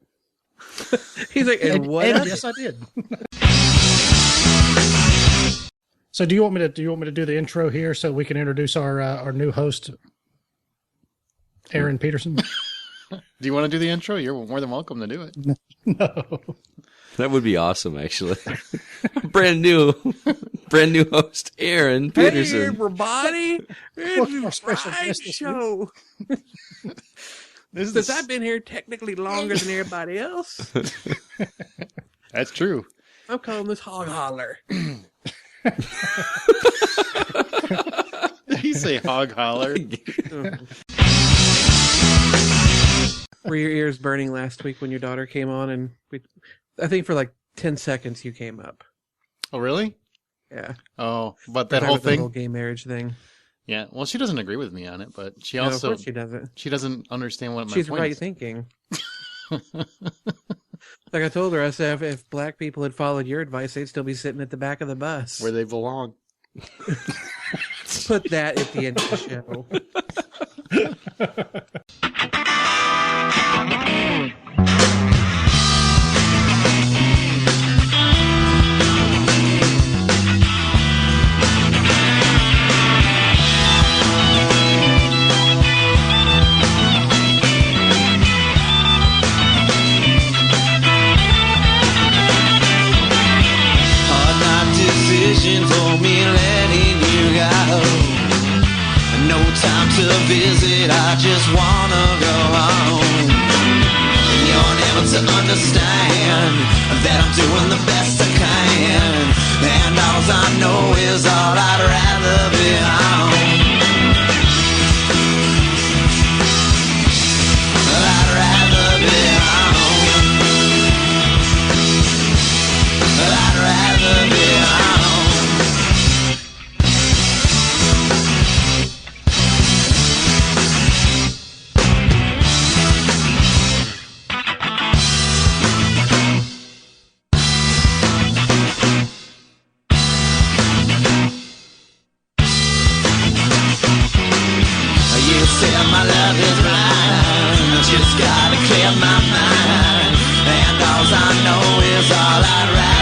He's like, and what? Yes, I did. So, do you want me to do the intro here so we can introduce our new host, Aaron Peterson? Do you want to do the intro? You're more than welcome to do it. No. That would be awesome, actually. brand new host, Aaron Peterson. Hey, everybody! Welcome to our It's special Friday guest this show. Since I've been here technically longer than everybody else, That's true. I'm calling this hog holler. Did he say hog holler? Were your ears burning last week when your daughter came on? And I think for like 10 seconds you came up. Oh, really? Yeah. Oh, but that Talking whole about the thing? whole gay marriage thing. Yeah. Well, she doesn't agree with me on it, but she No, of also course she doesn't. she doesn't understand what my She's point right is. thinking. Like I told her, I said, if black people had followed your advice, they'd still be sitting at the back of the bus. Where they belong. Put that at the end of the show. For me letting you go, no time to visit, I just wanna go home. You're never to understand that I'm doing the best I can, and all I know is all I'd rather be home. I'd rather be home. I'd rather be home. My love is blind, I just gotta clear my mind, and all I know is all I'd rather